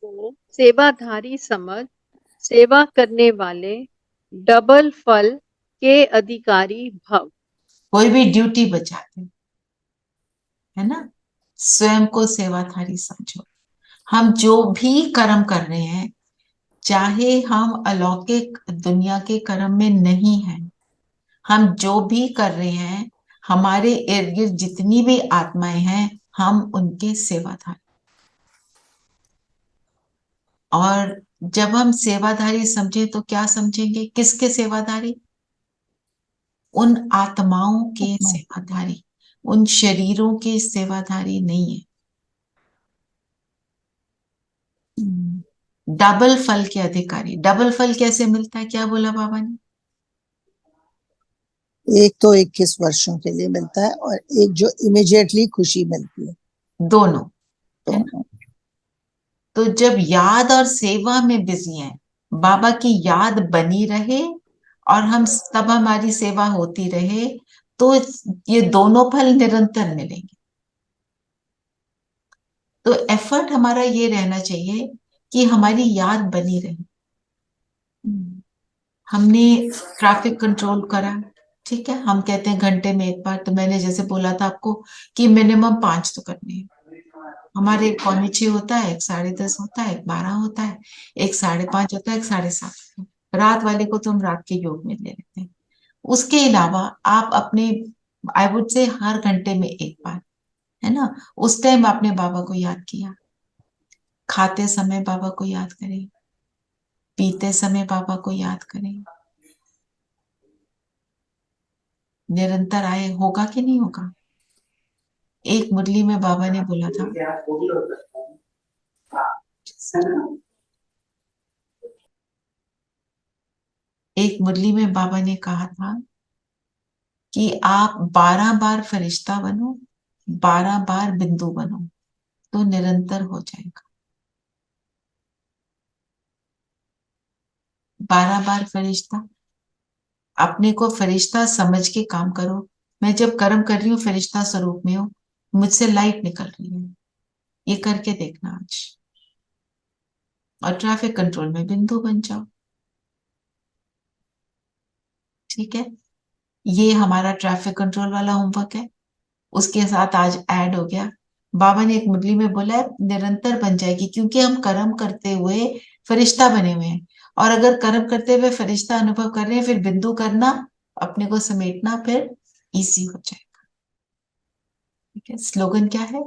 को सेवाधारी समझ, सेवा करने वाले डबल फल के अधिकारी भव। कोई भी ड्यूटी बजाते है ना, स्वयं को सेवाधारी समझो। हम जो भी कर्म कर रहे हैं, चाहे हम अलौकिक दुनिया के कर्म में नहीं हैं, हम जो भी कर रहे हैं, हमारे इर्द गिर्द जितनी भी आत्माएं हैं, हम उनके सेवाधारी। और जब हम सेवाधारी समझे तो क्या समझेंगे? किसके सेवाधारी? उन आत्माओं के सेवाधारी, उन शरीरों के सेवाधारी नहीं है। डबल फल के अधिकारी। डबल फल कैसे मिलता है? क्या बोला बाबा ने? एक तो 21 वर्षों के लिए मिलता है और एक जो इमिडिएटली खुशी मिलती है, दोनों है ना? दोनों। तो जब याद और सेवा में बिजी हैं, बाबा की याद बनी रहे और हम तब हमारी सेवा होती रहे, तो ये दोनों फल निरंतर मिलेंगे। तो एफर्ट हमारा ये रहना चाहिए कि हमारी याद बनी रहे। हमने ट्रैफिक कंट्रोल करा, ठीक है, हम कहते हैं घंटे में एक बार, तो मैंने जैसे बोला था आपको कि मिनिमम 5 तो करने हैं हमारे। 6:45 होता है, एक 10:30 होता है, एक 12 होता है, एक 5:30 होता है, एक 7:30। रात वाले को तो हम रात के योग में ले लेते हैं। उसके अलावा आप अपने, आई वुड से हर घंटे में एक बार, है ना, उस टाइम आपने बाबा को याद किया। खाते समय बाबा को याद करें, पीते समय बाबा को याद करें। निरंतर आए, होगा कि नहीं होगा? एक मुरली में बाबा ने बोला था, एक मुरली में बाबा ने कहा था कि आप 12 बार फरिश्ता बनो, 12 बार बिंदु बनो, तो निरंतर हो जाएगा। 12 बार फरिश्ता, अपने को फरिश्ता समझ के काम करो। मैं जब कर्म कर रही हूँ फरिश्ता स्वरूप में हूँ, मुझसे लाइट निकल रही है, ये करके देखना आज। और ट्रैफिक कंट्रोल में बिंदु बन जाओ, ठीक है। ये हमारा ट्रैफिक कंट्रोल वाला होमवर्क है, उसके साथ आज ऐड हो गया। बाबा ने एक मुरली में बोला है निरंतर बन जाएगी, क्योंकि हम कर्म करते हुए फरिश्ता बने हुए हैं। और अगर कर्म करते हुए फरिश्ता अनुभव कर रहे हैं, फिर बिंदु करना, अपने को समेटना, फिर इजी हो जाएगा। ठीक है, स्लोगन क्या है?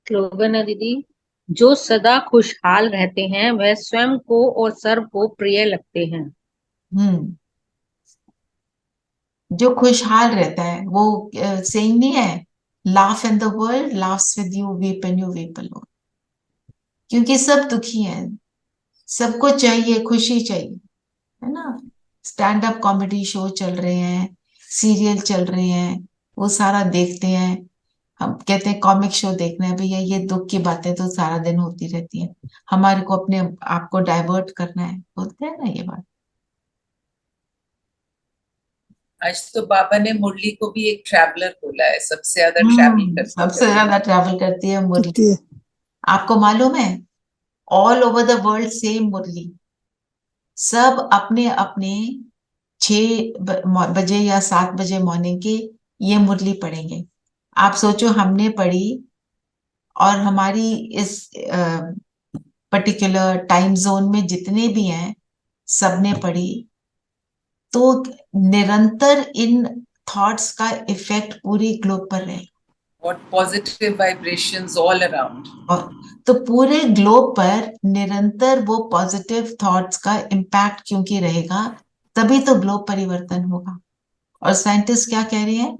स्लोगन है दीदी, जो सदा खुशहाल रहते हैं वह स्वयं को और सर्व को प्रिय लगते हैं। जो खुशहाल रहता है वो सेइंग नहीं है, laugh and the world laughs with you, weep and you weep alone. क्योंकि सब दुखी हैं, सबको चाहिए खुशी चाहिए, है ना। स्टैंड अप कॉमेडी शो चल रहे हैं, सीरियल चल रहे हैं, वो सारा देखते हैं। हम कहते हैं कॉमिक शो देखना है, भैया ये दुख की बातें तो सारा दिन होती रहती हैं, हमारे को अपने आप को डाइवर्ट करना है, बोलते हैं ना ये बात। आज तो बाबा ने मुरली को भी एक ट्रैवलर बोला है, सबसे ज्यादा ट्रैवल करती सबसे है। ज्यादा ट्रैवल करती है मुरली। आपको मालूम है, all over the world same Murli, सब अपने अपने 6 बजे या 7 बजे मॉर्निंग के ये मुरली पढ़ेंगे। आप सोचो, हमने पढ़ी और हमारी इस पर्टिकुलर टाइम जोन में जितने भी हैं सबने पढ़ी, तो निरंतर इन थॉट्स का इफेक्ट पूरी ग्लोब पर रहेगा। What positive vibrations all around. तो पूरे ग्लोब पर निरंतर वो पॉजिटिव थॉट्स का इम्पैक्ट क्योंकि रहेगा, तभी तो ग्लोब परिवर्तन होगा। और साइंटिस्ट क्या कह रहे हैं,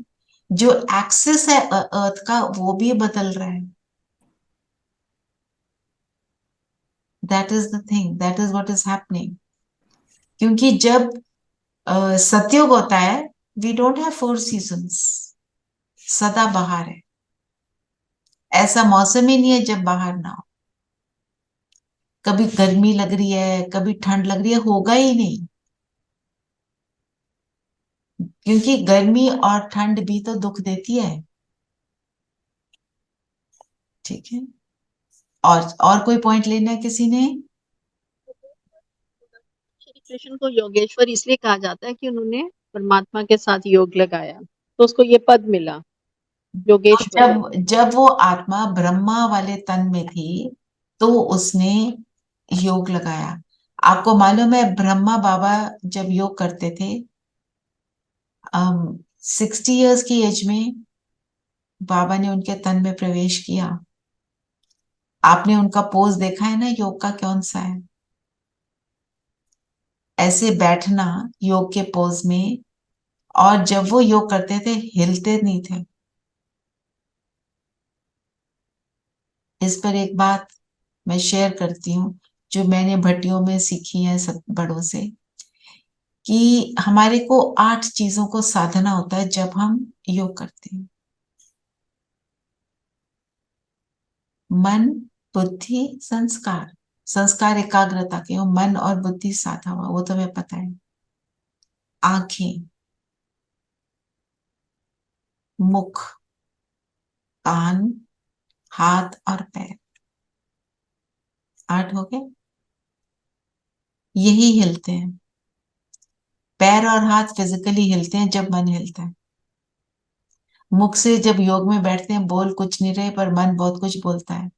जो एक्सिस है अर्थ का वो भी बदल रहा है। That is the thing, that is what is happening. क्योंकि जब सतयुग होता है, वी डोंट हैव 4 सीजन्स, सदा बाहर है। ऐसा मौसम ही नहीं है जब बाहर ना हो। कभी गर्मी लग रही है, कभी ठंड लग रही है, होगा ही नहीं। क्योंकि गर्मी और ठंड भी तो दुख देती है, ठीक है। और कोई पॉइंट लेना है किसी ने? श्री कृष्ण को योगेश्वर इसलिए कहा जाता है कि उन्होंने परमात्मा के साथ योग लगाया, तो उसको ये पद मिला योगेश्वर। जब वो आत्मा ब्रह्मा वाले तन में थी, तो उसने योग लगाया। आपको मालूम है, ब्रह्मा बाबा जब योग करते थे, 60 इयर्स की एज में बाबा ने उनके तन में प्रवेश किया। आपने उनका पोज देखा है ना, योग का कौन सा है? ऐसे बैठना योग के पोज में, और जब वो योग करते थे हिलते नहीं थे। इस पर एक बात मैं शेयर करती हूँ जो मैंने भट्टियों में सीखी है सब बड़ों से, कि हमारे को 8 चीजों को साधना होता है जब हम योग करते हैं। मन, बुद्धि, संस्कार। संस्कार एकाग्रता के हो, मन और बुद्धि साधा हुआ, वो तुम्हें पता है। आंखें, मुख, कान, हाथ और पैर, 8 हो गए। यही हिलते हैं। पैर और हाथ फिजिकली हिलते हैं जब मन हिलता है। मुख से जब योग में बैठते हैं बोल कुछ नहीं रहे, पर मन बहुत कुछ बोलता है।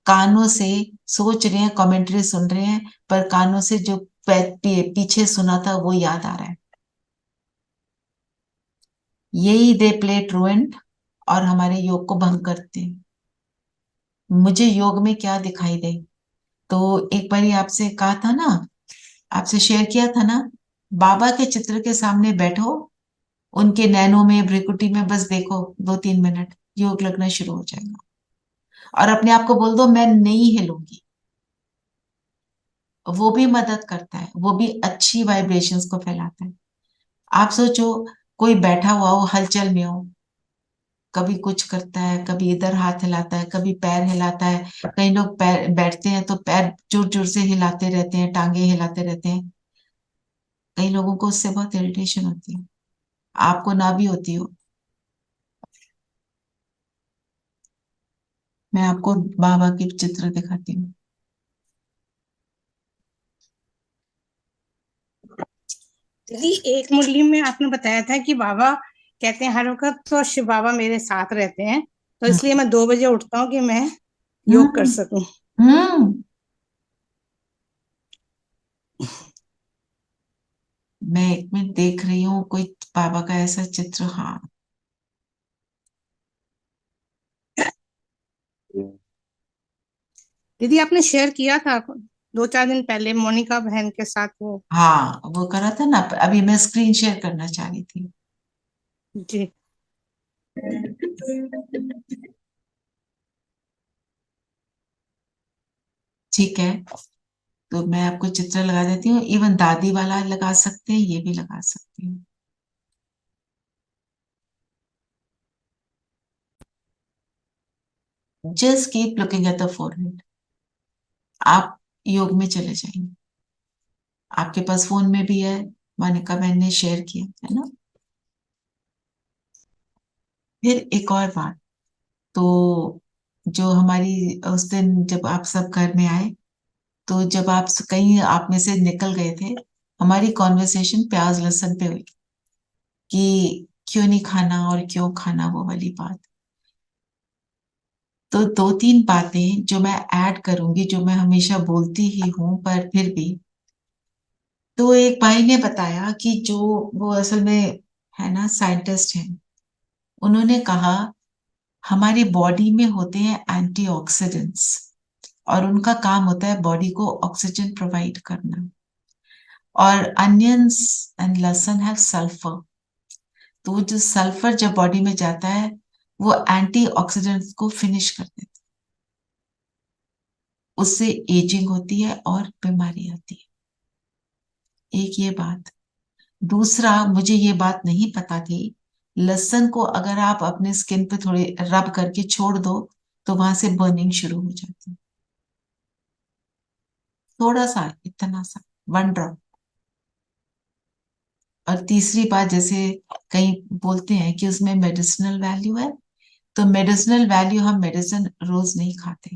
कानों से सोच रहे हैं, कमेंट्री सुन रहे हैं, पर कानों से जो पीछे सुना था वो याद आ रहा है। यही दे प्ले ट्रूएंट और हमारे योग को भंग करते हैं। मुझे योग में क्या दिखाई दे, तो एक बारी आपसे कहा था ना, आपसे शेयर किया था ना, बाबा के चित्र के सामने बैठो, उनके नैनों में, भ्रिकुटी में बस देखो 2-3 मिनट, योग लगना शुरू हो जाएगा। और अपने आप को बोल दो मैं नहीं हिलूंगी। वो भी मदद करता है, वो भी अच्छी वाइब्रेशंस को फैलाता है। आप सोचो, कोई बैठा हुआ हो, हलचल में हो, कभी कुछ करता है, कभी इधर हाथ हिलाता है, कभी पैर हिलाता है। कई लोग पैर बैठते हैं तो पैर जोर जोर से हिलाते रहते हैं, टांगे हिलाते रहते हैं। कई लोगों को उससे बहुत इरिटेशन होती है, आपको ना भी होती हो। मैं आपको बाबा के चित्र दिखाती हूँ। दीदी एक मुरली में आपने बताया था कि बाबा कहते हैं हर वक्त तो शिव बाबा मेरे साथ रहते हैं, तो इसलिए मैं 2 बजे उठता हूँ कि मैं योग कर सकूं। मैं एक मिनट देख रही हूँ कोई बाबा का ऐसा चित्र। हाँ, दीदी आपने शेयर किया था 2-4 दिन पहले मोनिका बहन के साथ वो। हाँ वो करा था ना, अभी मैं स्क्रीन शेयर करना चाह रही थी। जी। ठीक है, तो मैं आपको चित्र लगा देती हूँ। इवन दादी वाला लगा सकते हैं, ये भी लगा सकते हैं। Just keep looking at the forehead. आप योग में चले जाएंगे। आपके पास फोन में भी है, मोनिका बहन ने शेयर किया है ना। फिर एक और बात, तो जो हमारी उस दिन जब आप सब घर में आए, तो जब आप कहीं आप में से निकल गए थे, हमारी कॉन्वर्सेशन प्याज लहसुन पे हुई कि क्यों नहीं खाना और क्यों खाना, वो वाली बात। तो 2-3 बातें जो मैं ऐड करूंगी, जो मैं हमेशा बोलती ही हूं पर फिर भी। तो एक भाई ने बताया कि जो वो असल में है ना साइंटिस्ट हैं, उन्होंने कहा हमारी बॉडी में होते हैं एंटीऑक्सीडेंट्स, और उनका काम होता है बॉडी को ऑक्सीजन प्रोवाइड करना। और अनियंस एंड लहसुन हैव सल्फर, तो वो जो सल्फर जब बॉडी में जाता है वो एंटीऑक्सीडेंट्स को फिनिश कर देता है, उससे एजिंग होती है और बीमारी आती है। एक ये बात। दूसरा, मुझे ये बात नहीं पता थी, लहसुन को अगर आप अपने स्किन पे थोड़े रब करके छोड़ दो तो वहां से बर्निंग शुरू हो जाती है। थोड़ा सा, इतना सा, 1 ड्रॉप। और तीसरी बात, जैसे कहीं बोलते हैं कि उसमें मेडिसिनल वैल्यू है, तो मेडिसिनल वैल्यू, हम मेडिसिन रोज नहीं खाते।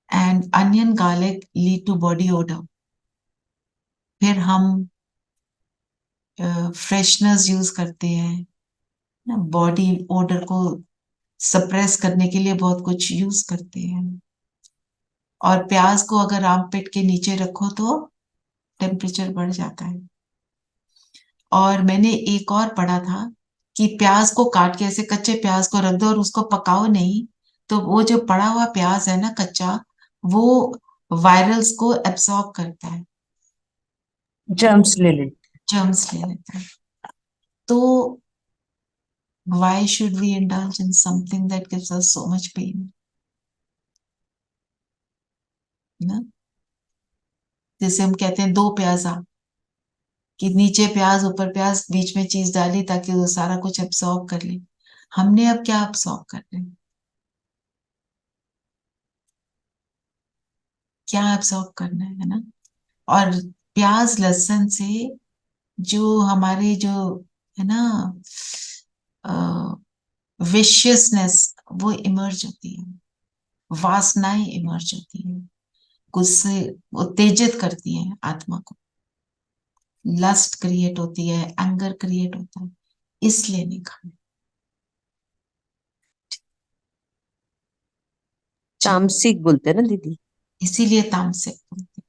And onion garlic lead to body odour. फिर हम फ्रेशनर्स यूज करते हैं, बॉडी ओडर को सप्रेस करने के लिए बहुत कुछ यूज करते हैं। और प्याज को अगर आर्मपिट के नीचे रखो तो टेम्परेचर बढ़ जाता है। और मैंने एक और पढ़ा था कि प्याज को काट के, ऐसे कच्चे प्याज को रख दो और उसको पकाओ नहीं, तो वो जो पड़ा हुआ प्याज है ना कच्चा, वो वायरल्स को एब्सॉर्ब करता है, जर्म्स ले ले। जर्म्स ले लेता है। तो why should we indulge in something that gives us so much pain? ना, जैसे हम कहते हैं दो प्याजा, कि नीचे प्याज ऊपर प्याज, बीच में चीज डाली ताकि वो सारा कुछ एब्सॉर्ब कर ले। हमने अब क्या एब्सॉर्ब कर रहे हैं, क्या एब्सॉर्ब करना है ना। और प्याज लहसुन से जो हमारे जो है ना विशियसनेस वो इमर्ज होती है, वासनाएं इमर्ज होती है, गुस्से उत्तेजित करती है आत्मा को, लस्ट क्रिएट होती है, एंगर क्रिएट होता है, इसलिए नहीं खाना। तामसिक बोलते हैं ना दीदी, इसीलिए तामसिक बोलते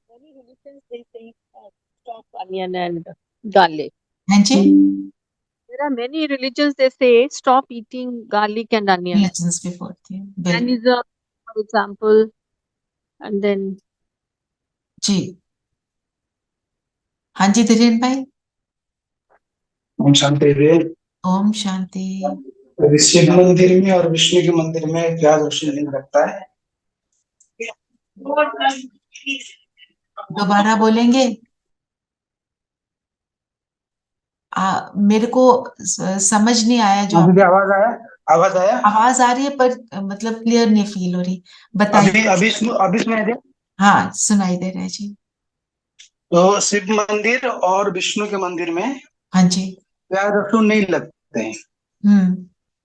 Many religions they say stop onion and garlic. हैं। हाँ जी, There are many religions they say stop eating garlic and onion. Religions भी बोलते हैं, बिल्कुल Jainism, for example, and then जी। हाँ जी धीरेन भाई। ओम शांति देव। ओम शांति। शिव मंदिर में और विष्णु के मंदिर में प्याज लहसुन नहीं लगता है। दोबारा बोलेंगे? मेरे को समझ नहीं आया जो मुझे आवाज आया, आवाज आया, आवाज आ रही है पर मतलब क्लियर नहीं फील हो रही। बताइए। अभी सुनाई दे। हाँ सुनाई दे रहा है जी। तो शिव मंदिर और विष्णु के मंदिर में हाँ जी। प्याज लहसुन नहीं लगते हैं। हम्म।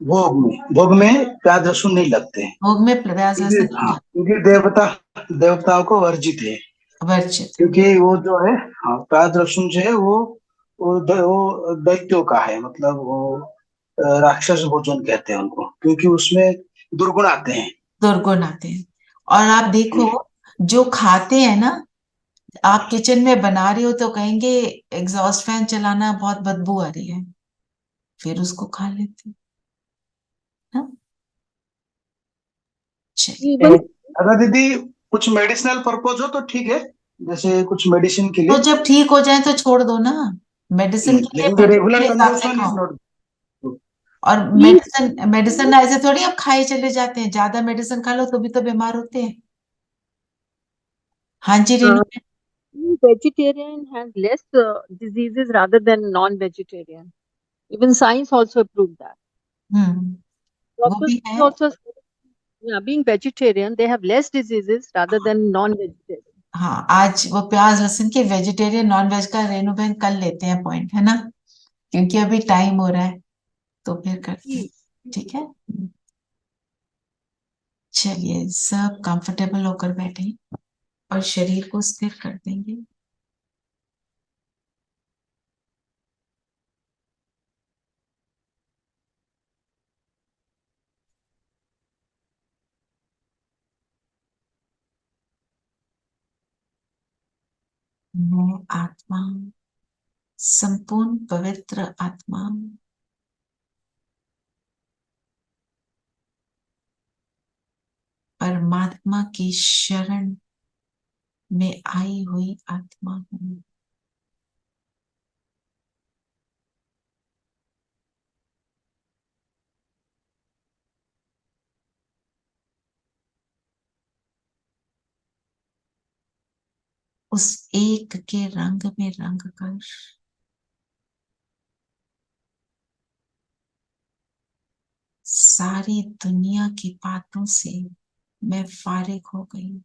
भोग में प्याज लहसुन नहीं लगते हैं, भोग में प्याज लहसुन नहीं हाँ, क्योंकि देवताओं को वर्जित है। वर्जित है। क्योंकि वो जो है, हाँ, प्याज लहसुन जो है वो दैत्यों का है, मतलब वो राक्षस भोजन कहते हैं उनको, क्योंकि उसमें दुर्गुण आते हैं। दुर्गुण आते हैं। और आप देखो जो खाते हैं ना, आप किचन में बना रहे हो तो कहेंगे एग्जॉस्ट फैन चलाना बहुत बदबू आ रही है, फिर उसको खा लेते हैं। हाँ? चलिए। अगर दीदी कुछ मेडिसिनल पर्पज हो तो ठीक है, जैसे कुछ मेडिसिन के तो लिए, जब ठीक हो जाए तो छोड़ दो ना, मेडिसिन के लिए लेकिन मेडिसिन रेगुलर के हिसाब से कंजम्पशन इज खाओ। नॉट। और मेडिसिन ऐसे थोड़ी आप खाए चले जाते हैं, ज्यादा मेडिसिन खा लो तो भी तो बीमार होते हैं। हाँ जी Renu. vegetarian has less diseases rather than non-vegetarian. Even science also proved that. वो Doctors भी है। also say, yeah, being vegetarian, they have less diseases rather than non-vegetarian. हाँ, आज वो प्याज लहसुन की वेजिटेरियन नॉन वेज का रेनू बहन कल लेते हैं पॉइंट, है ना, क्योंकि अभी टाइम हो रहा है तो फिर करते हैं। ठीक है, चलिए सब कंफर्टेबल होकर बैठे और शरीर को स्थिर कर देंगे। मैं आत्मा, संपूर्ण पवित्र आत्मा, परमात्मा की शरण में आई हुई आत्मा हूँ। उस एक के रंग में रंग कर सारी दुनिया की बातों से मैं फारिग हो गई,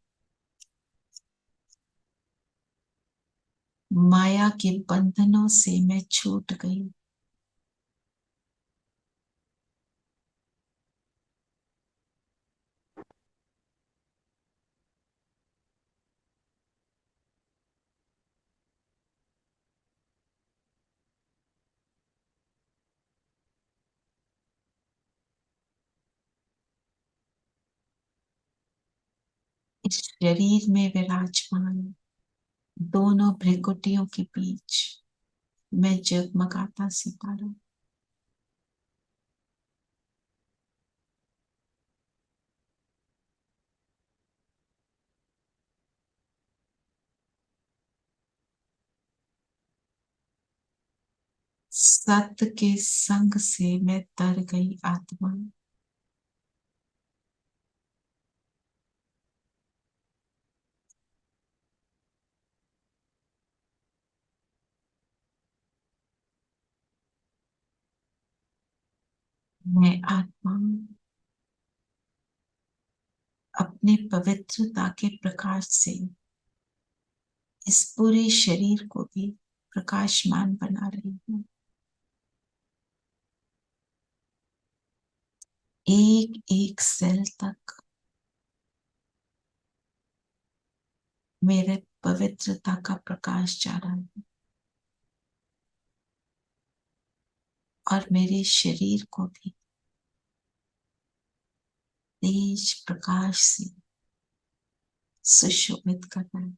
माया के बंधनों से मैं छूट गई। इस शरीर में विराजमान दोनों भ्रिकुटियों के बीच मैं जगमगाता सितारा, सत के संग से मैं तर गई आत्मा। मैं आत्मा अपने पवित्रता के प्रकाश से इस पूरे शरीर को भी प्रकाशमान बना रही हूँ। एक एक सेल तक मेरे पवित्रता का प्रकाश जा रहा है और मेरे शरीर को भी तेज प्रकाश से सुशोभित कर रहा है।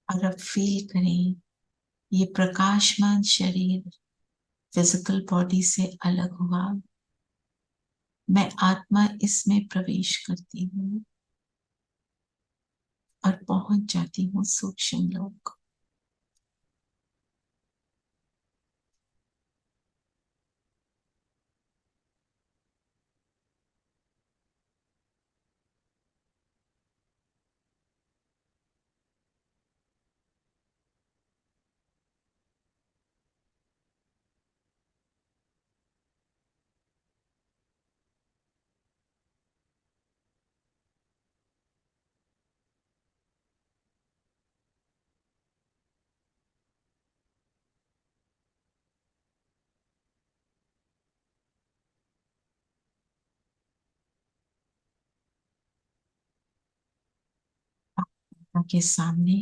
और अब फील करें ये प्रकाशमान शरीर फिजिकल बॉडी से अलग हुआ। मैं आत्मा इसमें प्रवेश करती हूँ और पहुंच जाती हूँ सूक्ष्म लोक। के सामने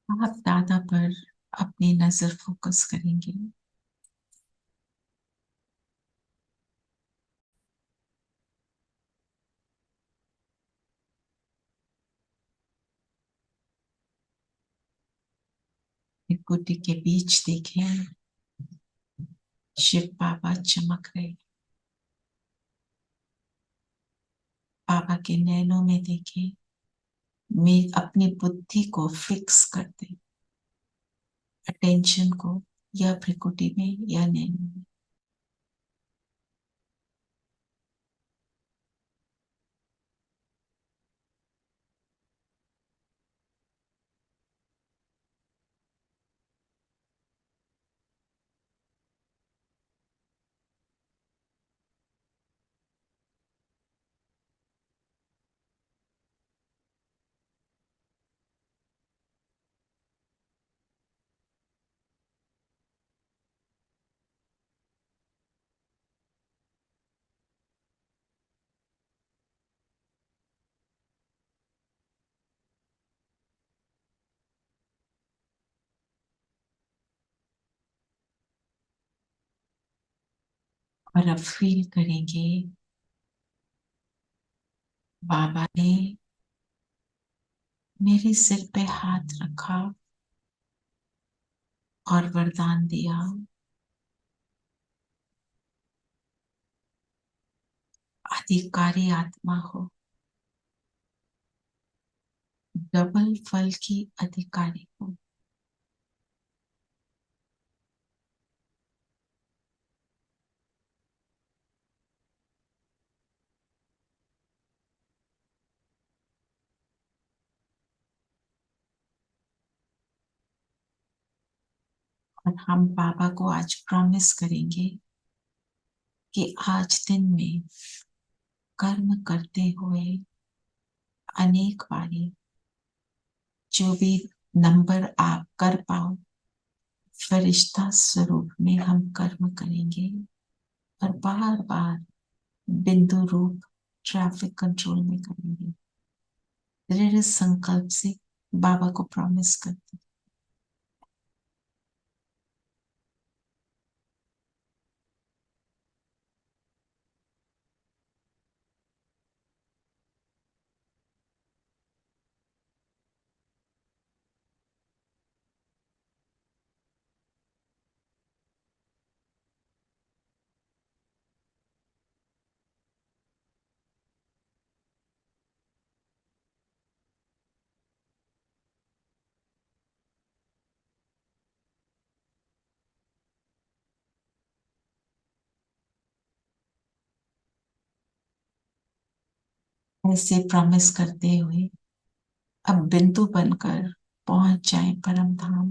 आप दादा पर अपनी नजर फोकस करेंगे। गुड्डी के बीच देखें शिव बाबा चमक रहे। बाबा के नैनों में देखें, मैं अपनी बुद्धि को फिक्स कर दे, अटेंशन को या भ्रिकुटी में या नैनों में। और अब फील करेंगे बाबा ने मेरे सिर पे हाथ रखा और वरदान दिया, अधिकारी आत्मा हो, डबल फल की अधिकारी हो। और हम बाबा को आज प्रॉमिस करेंगे कि आज दिन में कर्म करते हुए अनेक बारी जो भी नंबर आप कर पाओ, फरिश्ता स्वरूप में हम कर्म करेंगे और बार बार बिंदु रूप ट्रैफिक कंट्रोल में करेंगे। दृढ़ संकल्प से बाबा को प्रॉमिस करते। ऐसे प्रॉमिस करते हुए अब बिंदु बनकर पहुंच जाए परम धाम।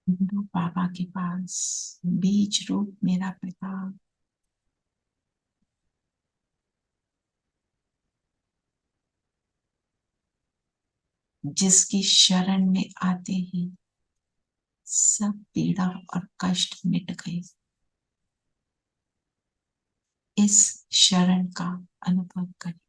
बिंदु बाबा के पास बीज रूप मेरा पिता, जिसकी शरण में आते ही सब पीड़ा और कष्ट मिट गए। इस शरण का अनुभव करें।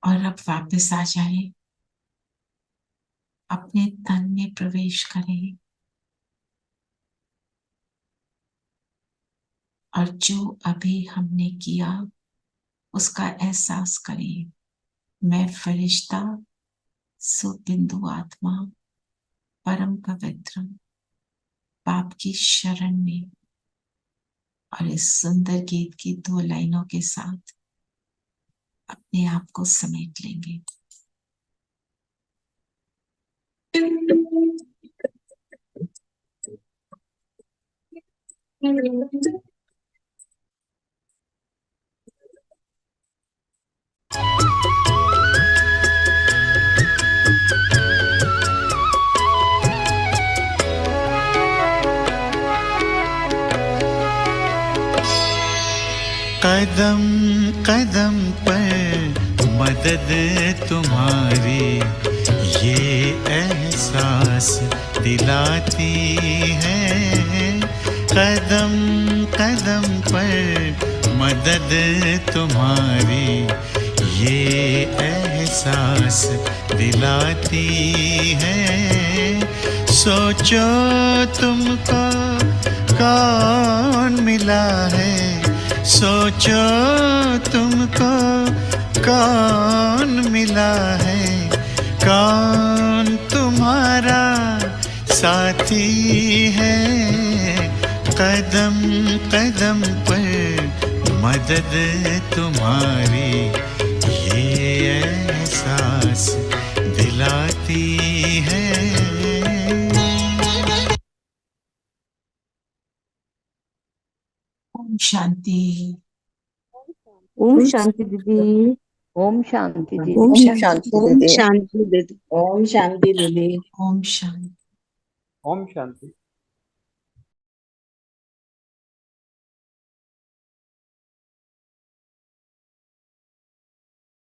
और अब वापस आ जाए, अपने तन में प्रवेश करें और जो अभी हमने किया उसका एहसास करें। मैं फरिश्ता, सो बिंदु आत्मा, परम पवित्र बाप की शरण में, और इस सुंदर गीत की 2 लाइनों के साथ अपने आप को समेट लेंगे। कदम कदम पर मदद तुम्हारी ये एहसास दिलाती है। कदम कदम पर मदद तुम्हारी ये एहसास दिलाती है। सोचो तुमको कौन मिला है, सोचो तुमको कौन मिला है, कौन तुम्हारा साथी है। कदम कदम पर मदद तुम्हारी ये एहसास दिलाती है। ओम शांति। ओम शांति दीदी। ओम शांति दीदी। ओम ओम शांति शांति दीदी। दीदी। ओम शांति दीदी। ओम शांति। ओम शांति।